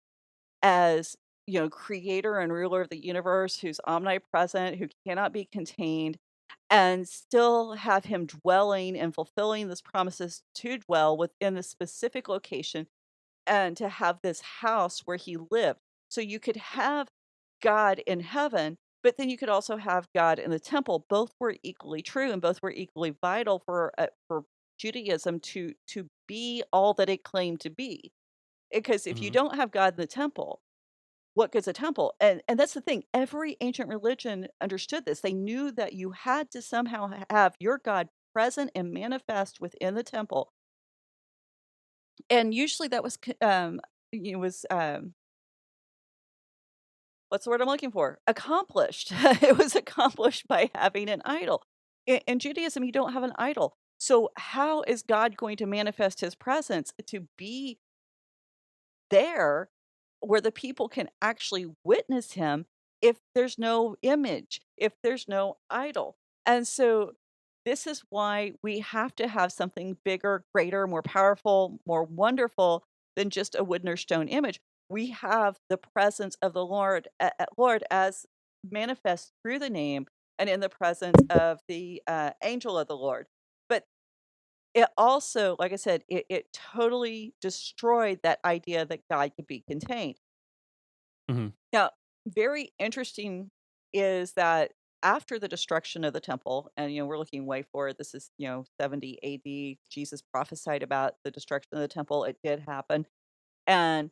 as, creator and ruler of the universe, who's omnipresent, who cannot be contained, and still have him dwelling and fulfilling these promises to dwell within a specific location and to have this house where he lived. So you could have God in heaven, but then you could also have God in the temple. Both were equally true, and both were equally vital for Judaism to be all that it claimed to be. Because if you hmm don't have God in the temple, what good's a temple? And that's the thing. Every ancient religion understood this. They knew that you had to somehow have your God present and manifest within the temple. And usually that was it was what's the word I'm looking for? Accomplished. It was accomplished by having an idol. In Judaism, you don't have an idol. So how is God going to manifest his presence to be there where the people can actually witness him if there's no image, if there's no idol? And so this is why we have to have something bigger, greater, more powerful, more wonderful than just a wooden or stone image. We have the presence of the Lord as manifest through the name and in the presence of the angel of the Lord. But it also, like I said, it totally destroyed that idea that God could be contained. hmm Now, very interesting is that after the destruction of the temple, and we're looking way forward, this is 70 AD. Jesus prophesied about the destruction of the temple. It did happen. And,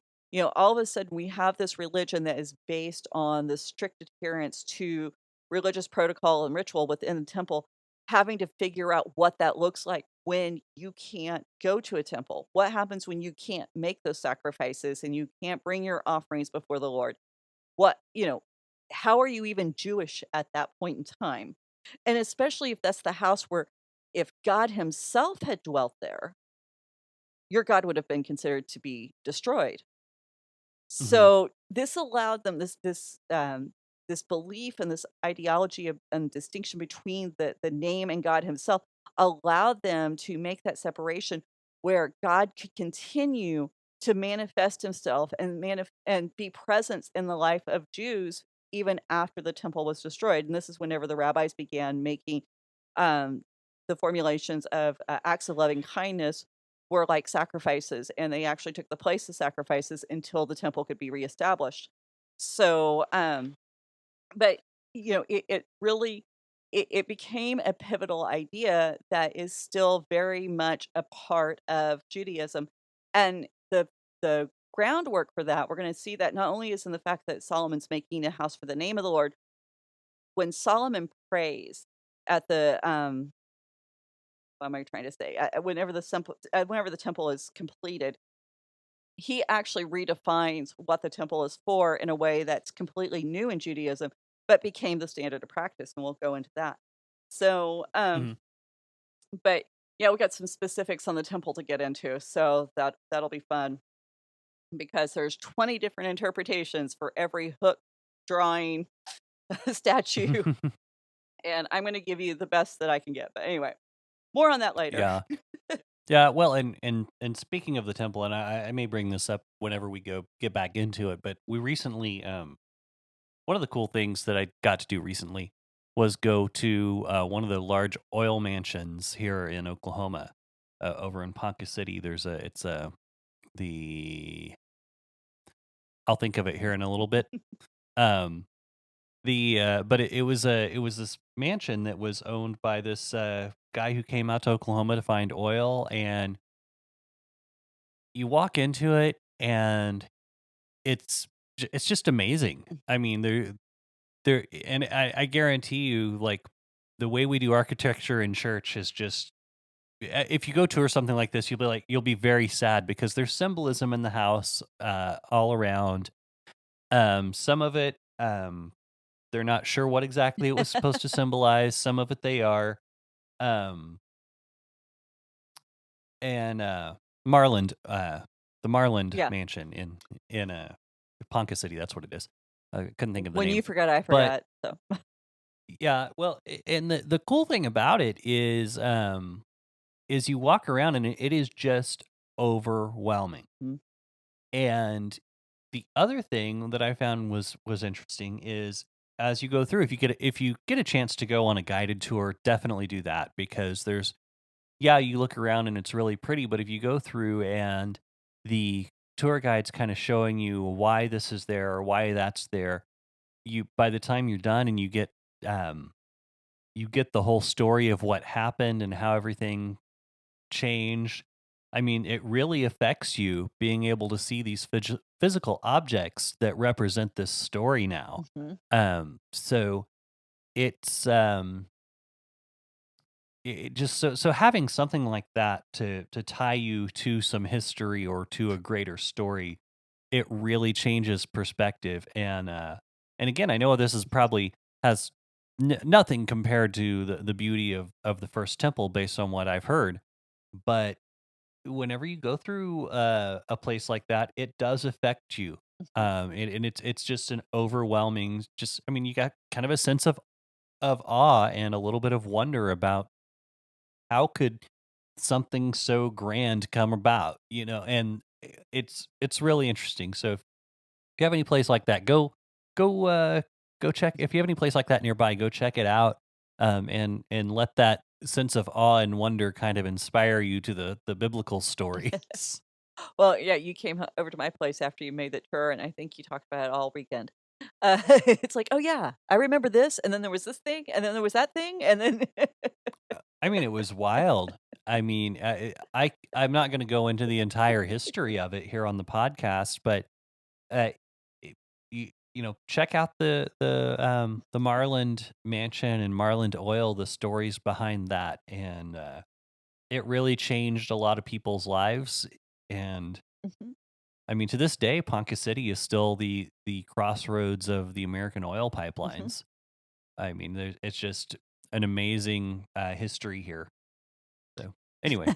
all of a sudden we have this religion that is based on the strict adherence to religious protocol and ritual within the temple, having to figure out what that looks like when you can't go to a temple. What happens when you can't make those sacrifices and you can't bring your offerings before the Lord? What, how are you even Jewish at that point in time? And especially if that's the house where if God himself had dwelt there, your God would have been considered to be destroyed. hmm So this allowed them this belief and this ideology and distinction between the name and God himself allowed them to make that separation where God could continue to manifest himself and and be present in the life of Jews even after the temple was destroyed. And this is whenever the rabbis began making um, the formulations of acts of loving kindness were like sacrifices, and they actually took the place of sacrifices until the temple could be reestablished. So, but it really it became a pivotal idea that is still very much a part of Judaism, and the groundwork for that we're going to see that not only is in the fact that Solomon's making a house for the name of the Lord. When Solomon prays at the what am I trying to say? Whenever the temple is completed, he actually redefines what the temple is for in a way that's completely new in Judaism, but became the standard of practice, and we'll go into that. So, hmm but yeah, we got some specifics on the temple to get into, so that'll be fun because there's 20 different interpretations for every hook, drawing, statue, and I'm going to give you the best that I can get. But anyway, more on that later. Yeah. Yeah, well, and speaking of the temple, and I may bring this up whenever we get back into it, but we recently, one of the cool things that I got to do recently was go to one of the large oil mansions here in Oklahoma, over in Ponca City. It's the I'll think of it here in a little bit. Um, but it was this mansion that was owned by this guy who came out to Oklahoma to find oil, and you walk into it, and it's just amazing. I mean, and I guarantee you, like, the way we do architecture in church is just, if you go tour something like this, you'll be very sad because there's symbolism in the house all around. Some of it, they're not sure what exactly it was supposed to symbolize. Some of it they are. Um, and Marland, the Marland Yeah. Mansion in Ponca City. That's what it is. I couldn't think of the When name, you forgot, I but forgot. So yeah. Well, and the cool thing about it is you walk around and it is just overwhelming. Mhm. And the other thing that I found was interesting is, as you go through, if you get a chance to go on a guided tour, definitely do that, because yeah, you look around and it's really pretty, but if you go through and the tour guide's kind of showing you why this is there or why that's there, by the time you're done and um you get the whole story of what happened and how everything changed. I mean, it really affects you being able to see these physical objects that represent this story now. Mhm. So it's just so having something like that to tie you to some history or to a greater story, it really changes perspective. And again, I know this is probably has nothing compared to the beauty of the first temple based on what I've heard, but whenever you go through a place like that, it does affect you. Mhm. And it's just an overwhelming. Just, I mean, you got kind of a sense of awe and a little bit of wonder about how could something so grand come about, and it's really interesting. So if you have any place like that, go go check. If you have any place like that nearby, go check it out. And let that sense of awe and wonder kind of inspire you to the biblical stories. Well, yeah, you came over to my place after you made the tour, and I think you talked about it all weekend. It's like, "Oh, yeah, I remember this, and then there was this thing, and then there was that thing, and then" I mean, it was wild. I mean, I'm not going to go into the entire history of it here on the podcast, but uh, check out the Marland Mansion and Marland Oil, the stories behind that, and it really changed a lot of people's lives. And Mhm, I mean, to this day, Ponca City is still the crossroads of the American oil mhm. pipelines. I mean, it's just an amazing history here. So anyway,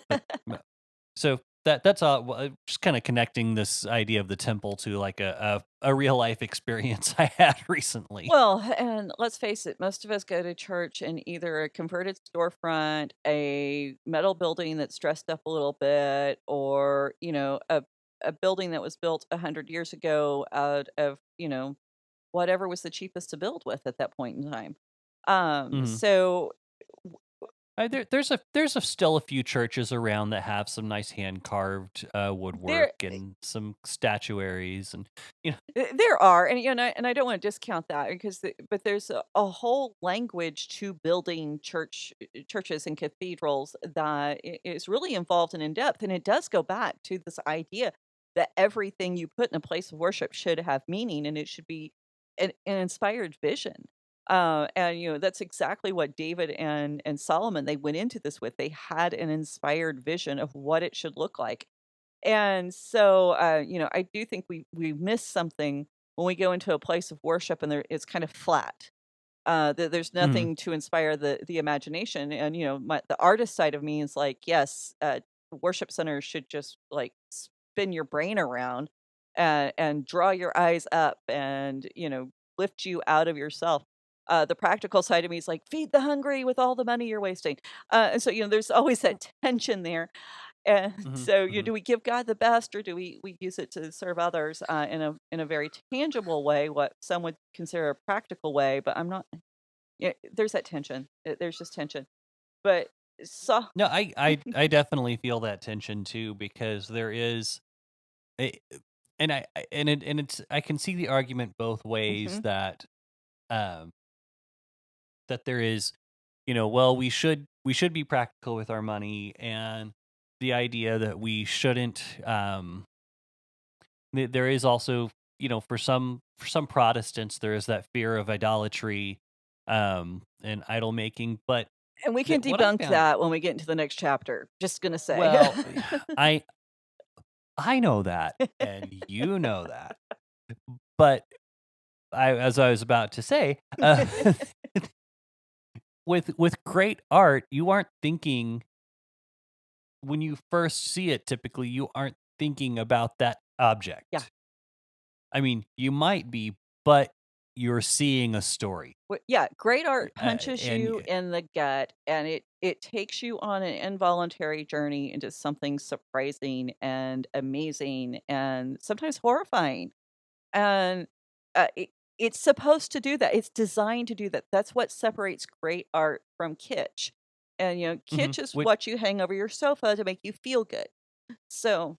so that's all. Just kind of connecting this idea of the temple to like a real life experience I had recently. Well, and let's face it, most of us go to church in either a converted storefront, a metal building that's dressed up a little bit, or, a building that was built 100 years ago out of, whatever was the cheapest to build with at that point in time. Mhm. So There's still a few churches around that have some nice hand carved woodwork there and some statuaries, and you know. there are, and I don't want to discount that because but there's a whole language to building churches and cathedrals that is really involved and in depth, and it does go back to this idea that everything you put in a place of worship should have meaning, and it should be an inspired vision. And that's exactly what David and Solomon, they went into this with. They had an inspired vision of what it should look like, and so, I do think we miss something when we go into a place of worship and it's kind of flat. There's Mhm. nothing to inspire the imagination, and the artist side of me is like, yes, worship centers should just like spin your brain around, and draw your eyes up, and lift you out of yourself. The practical side of me is like, feed the hungry with all the money you're wasting, and so there's always that tension there, And Mhm, so, mhm. do we give God the best, or do we use it to serve others in a very tangible way, what some would consider a practical way? But I'm not. Yeah, there's that tension. There's just tension. But so, No, I definitely feel that tension too because there is a and it's I can see the argument both ways mhm. um that there is, well, we should be practical with our money, and the idea that we shouldn't there is also, for some Protestants there is that fear of idolatry and idol making, but And we can what I debunk found that when we get into the next chapter. Just gonna say. well I know that, and you know that, but as I was about to say, with great art, you aren't thinking when you first see it. Typically, you aren't thinking about that Yeah. object. I mean, you might be, but you're seeing a story, Yeah, great art punches and you in the gut, and it takes you on an involuntary journey into something surprising and amazing and sometimes horrifying. And it's supposed to do that. It's designed to do that. That's what separates great art from kitsch. And mhm, kitsch is which what you hang over your sofa to make you feel good. So,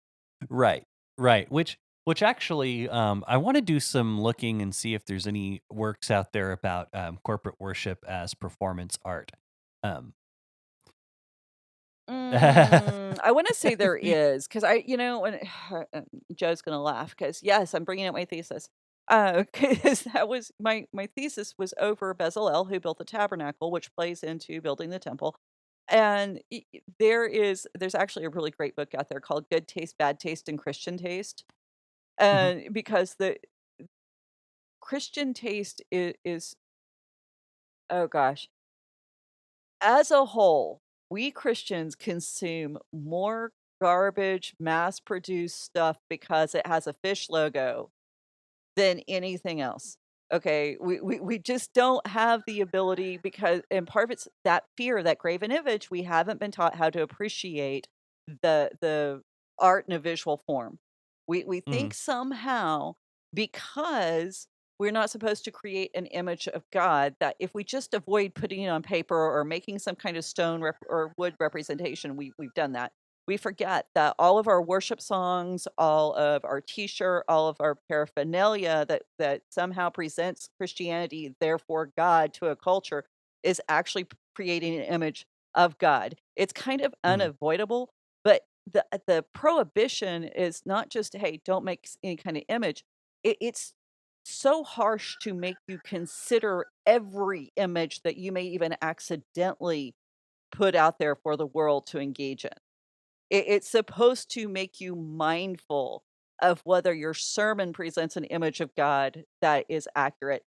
right, right, which actually, I want to do some looking and see if there's any works out there about corporate worship as performance art. Um, I want to say there is, because when Joe's gonna laugh, because yes, I'm bringing up my thesis. Because that was my thesis was over Bezalel, who built the tabernacle, which plays into building the temple. And there's actually a really great book out there called Good Taste, Bad Taste, and Christian Taste. mhm, And because the Christian taste is, oh gosh, as a whole, we Christians consume more garbage, mass-produced stuff because it has a fish logo than anything else. Okay, we just don't have the ability, because and part of it's that fear, that graven image. We haven't been taught how to appreciate the art in a visual form. We mhm, think somehow, because we're not supposed to create an image of God, that if we just avoid putting it on paper or making some kind of stone or wood representation, we've done that. We forget that all of our worship songs, all of our T-shirt, all of our paraphernalia that somehow presents Christianity, therefore God, to a culture, is actually creating an image of God. It's kind of mhm, unavoidable, but the prohibition is not just, hey, don't make any kind of image. It's so harsh to make you consider every image that you may even accidentally put out there for the world to engage in. It's supposed to make you mindful of whether your sermon presents an image of God that is accurate,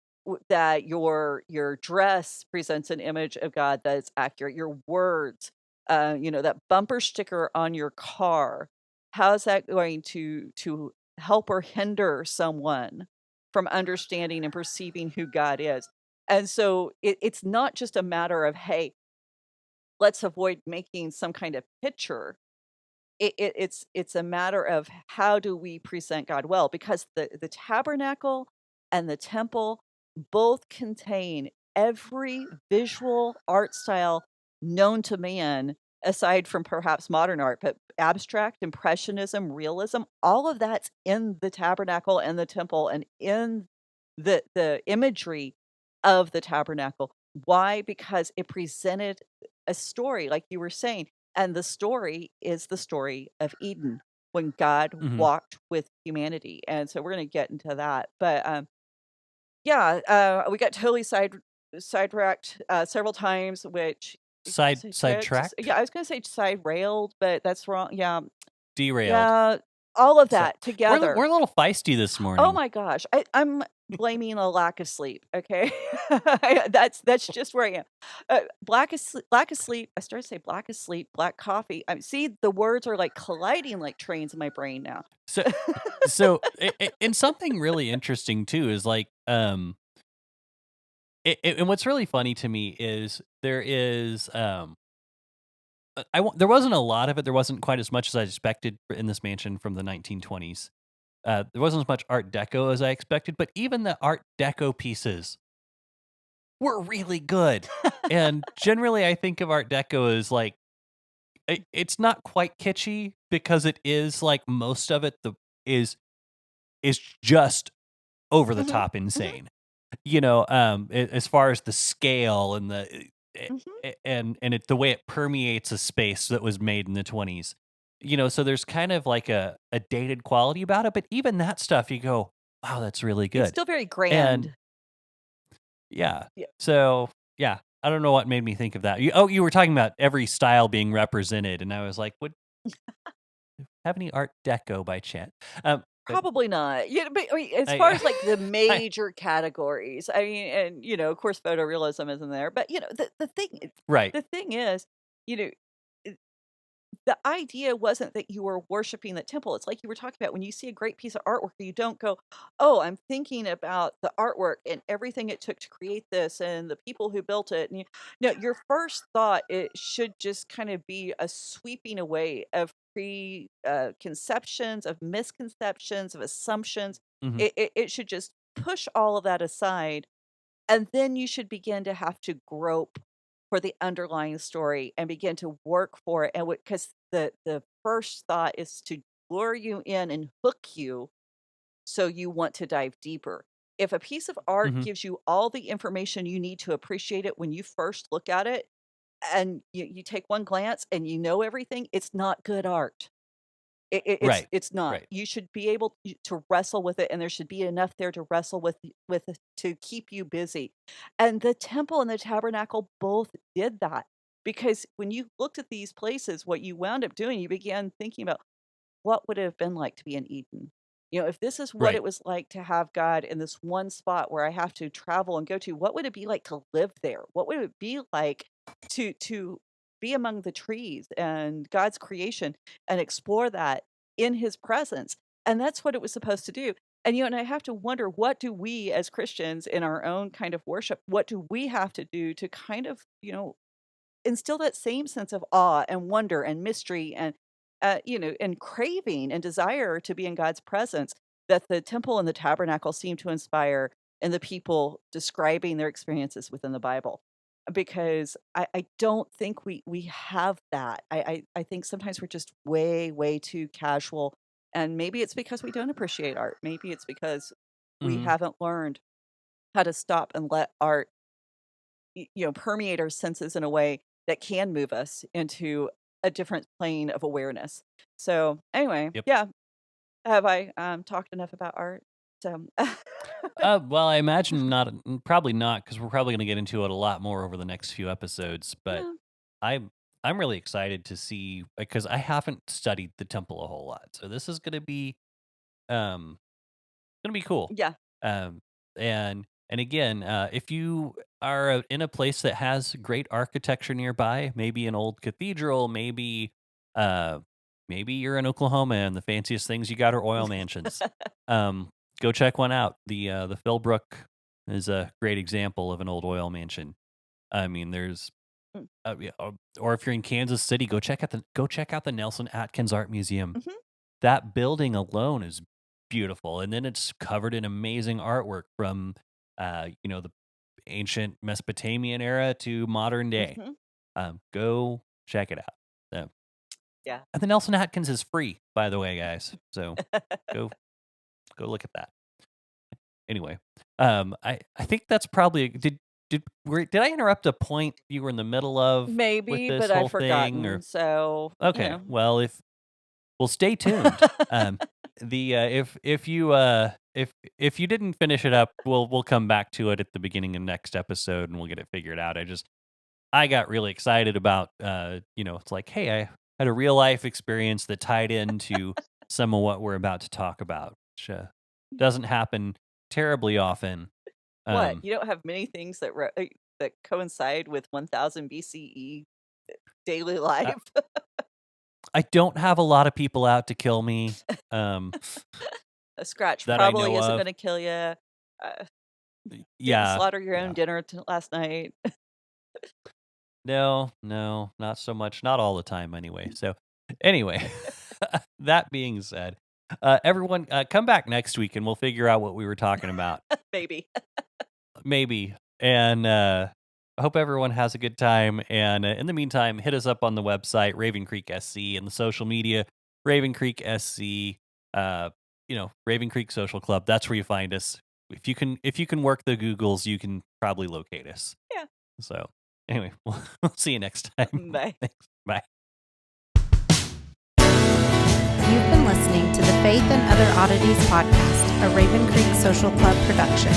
that your dress presents an image of God that is accurate, your words, that bumper sticker on your car. How is that going to help or hinder someone from understanding and perceiving who God is? And so it's not just a matter of, hey, let's avoid making some kind of picture. It's a matter of how do we present God well, because the tabernacle and the temple both contain every visual art style known to man, aside from perhaps modern art, but abstract, impressionism, realism, all of that's in the tabernacle and the temple and in the imagery of the tabernacle. Why? Because it presented a story, like you were saying, and the story is the story of Eden, when God mhm. walked with humanity. And so we're gonna get into that. But, yeah, we got totally sidetracked, several times, which Sidetracked? yeah, I was gonna say side railed, but that's wrong. Yeah, Derailed. yeah, all of So that we're together. a little feisty this Oh morning. my gosh, I'm blaming a lack of sleep, okay? That's just where I am. Lack of sleep. I started to say black asleep, black coffee. See, the words are, like, colliding like trains in my brain now. So and something really interesting too is like, and what's really funny to me is there is, there wasn't a lot of it. There wasn't quite as much as I expected in this mansion from the 1920s. There wasn't as much Art Deco as I expected, but even the Art Deco pieces were really good. And generally, I think of Art Deco as like it's not quite kitschy because it is like most of it is is just over the Mhm, top mhm, insane. As far as the scale and mhm. the way it permeates a space that was made in the 20s. So there's kind of like a dated quality about it, but even that stuff you go, wow, that's really It's good. still very And grand. yeah. Yeah. So, yeah, I don't know what made me think of that. You were talking about every style being represented, and I was like, would have any Art Deco by chance? But Probably not. Yeah, but I mean, as far I as, like, the I major categories, I mean, and, of course, photorealism isn't there, but, right. the thing is, you know, the idea wasn't that you were worshiping the temple. It's like you were talking about when you see a great piece of artwork, you don't go, "Oh, I'm thinking about the artwork and everything it took to create this and the people who built it." And no, your first thought it should just kind of be a sweeping away of conceptions, of misconceptions, of assumptions. Mhm. It should just push all of that aside, and then you should begin to have to grope for the underlying story and begin to work for it. And because the first thought is to lure you in and hook you so you want to dive deeper. If a piece of art Mhm. gives you all the information you need to appreciate it when you first look at it, and you take one glance and you know everything, it's not good art. Right. It's not. Right. You should be able to wrestle with it, and there should be enough there to wrestle with it to keep you busy. And the temple and the tabernacle both did that, because when you looked at these places, what you wound up doing, you began thinking about what would it have been like to be in Eden? If this is what Right. it was like to have God in this one spot where I have to travel and go to, what would it be like to live there? What would it be like to be among the trees and God's creation and explore that in his presence? And that's what it was supposed to do. And I have to wonder, what do we as Christians in our own kind of worship, what do we have to do to kind of, instill that same sense of awe and wonder and mystery and and craving and desire to be in God's presence that the temple and the tabernacle seem to inspire in the people describing their experiences within the Bible. Because I don't think we have that. I think sometimes we're just way, way too casual. And maybe it's because we don't appreciate art. Maybe it's because we Mhm. haven't learned how to stop and let art permeate our senses in a way that can move us into a different plane of awareness. So, anyway, Yep. yeah, have I, talked enough about art? So Well, I imagine not. Probably not, because we're probably going to get into it a lot more over the next few episodes. But yeah, I'm I'm really excited to see because I haven't studied the temple a whole lot, so this is um gonna be cool. yeah, Um, and again, if you are in a place that has great architecture nearby, maybe an old cathedral, uh, maybe you're in Oklahoma and the fanciest things you got are oil mansions. Um, go check one out. The Philbrook is a great example of an old oil mansion. I mean, there's mm, yeah, or if you're in Kansas City, go check out the Nelson Atkins Art Museum. mhm, That building alone is beautiful, and then it's covered in amazing artwork from, the ancient Mesopotamian era to modern day. mhm, Go check it out. So, yeah. and the Nelson Atkins is free, by the way, guys. So go go look at that. Anyway, I think that's probably did I interrupt a point you were in the middle of with Maybe, this but I've whole thing forgotten, or so, okay? Well, if well, stay tuned. The if you didn't finish it up, we'll come back to it at the beginning of next episode and we'll get it figured out. I got really excited about it's like, hey, I had a real life experience that tied into some of what we're about to talk about, which doesn't happen terribly often. what? Um, You don't have many things that coincide with 1000 BCE daily I, life? I don't have a lot of people out to kill me um, A scratch that I probably know isn't of. gonna kill you. Uh, didn't Yeah, slaughter your own yeah. dinner last night. No, not so much. Not all the time anyway. So anyway, that being said, everyone come back next week and we'll figure out what we were talking about. Maybe. And I hope everyone has a good time. And in the meantime, hit us up on the website, Raven Creek SC, and the social media, Raven Creek SC, Raven Creek Social Club. That's where you find us. If you can work the Googles, you can probably locate us. Yeah. So anyway, we'll see you next time. Bye. Thanks. Bye. You've been listening to the Faith and Other Oddities podcast, a Raven Creek Social Club production.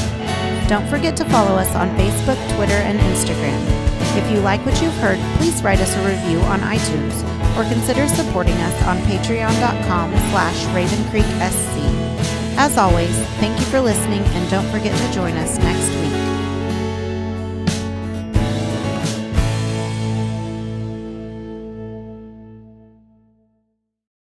Don't forget to follow us on Facebook, Twitter, and Instagram. If you like what you've heard, please write us a review on iTunes or consider supporting us on patreon.com/RavenCreekSC. As always, thank you for listening and don't forget to join us next week.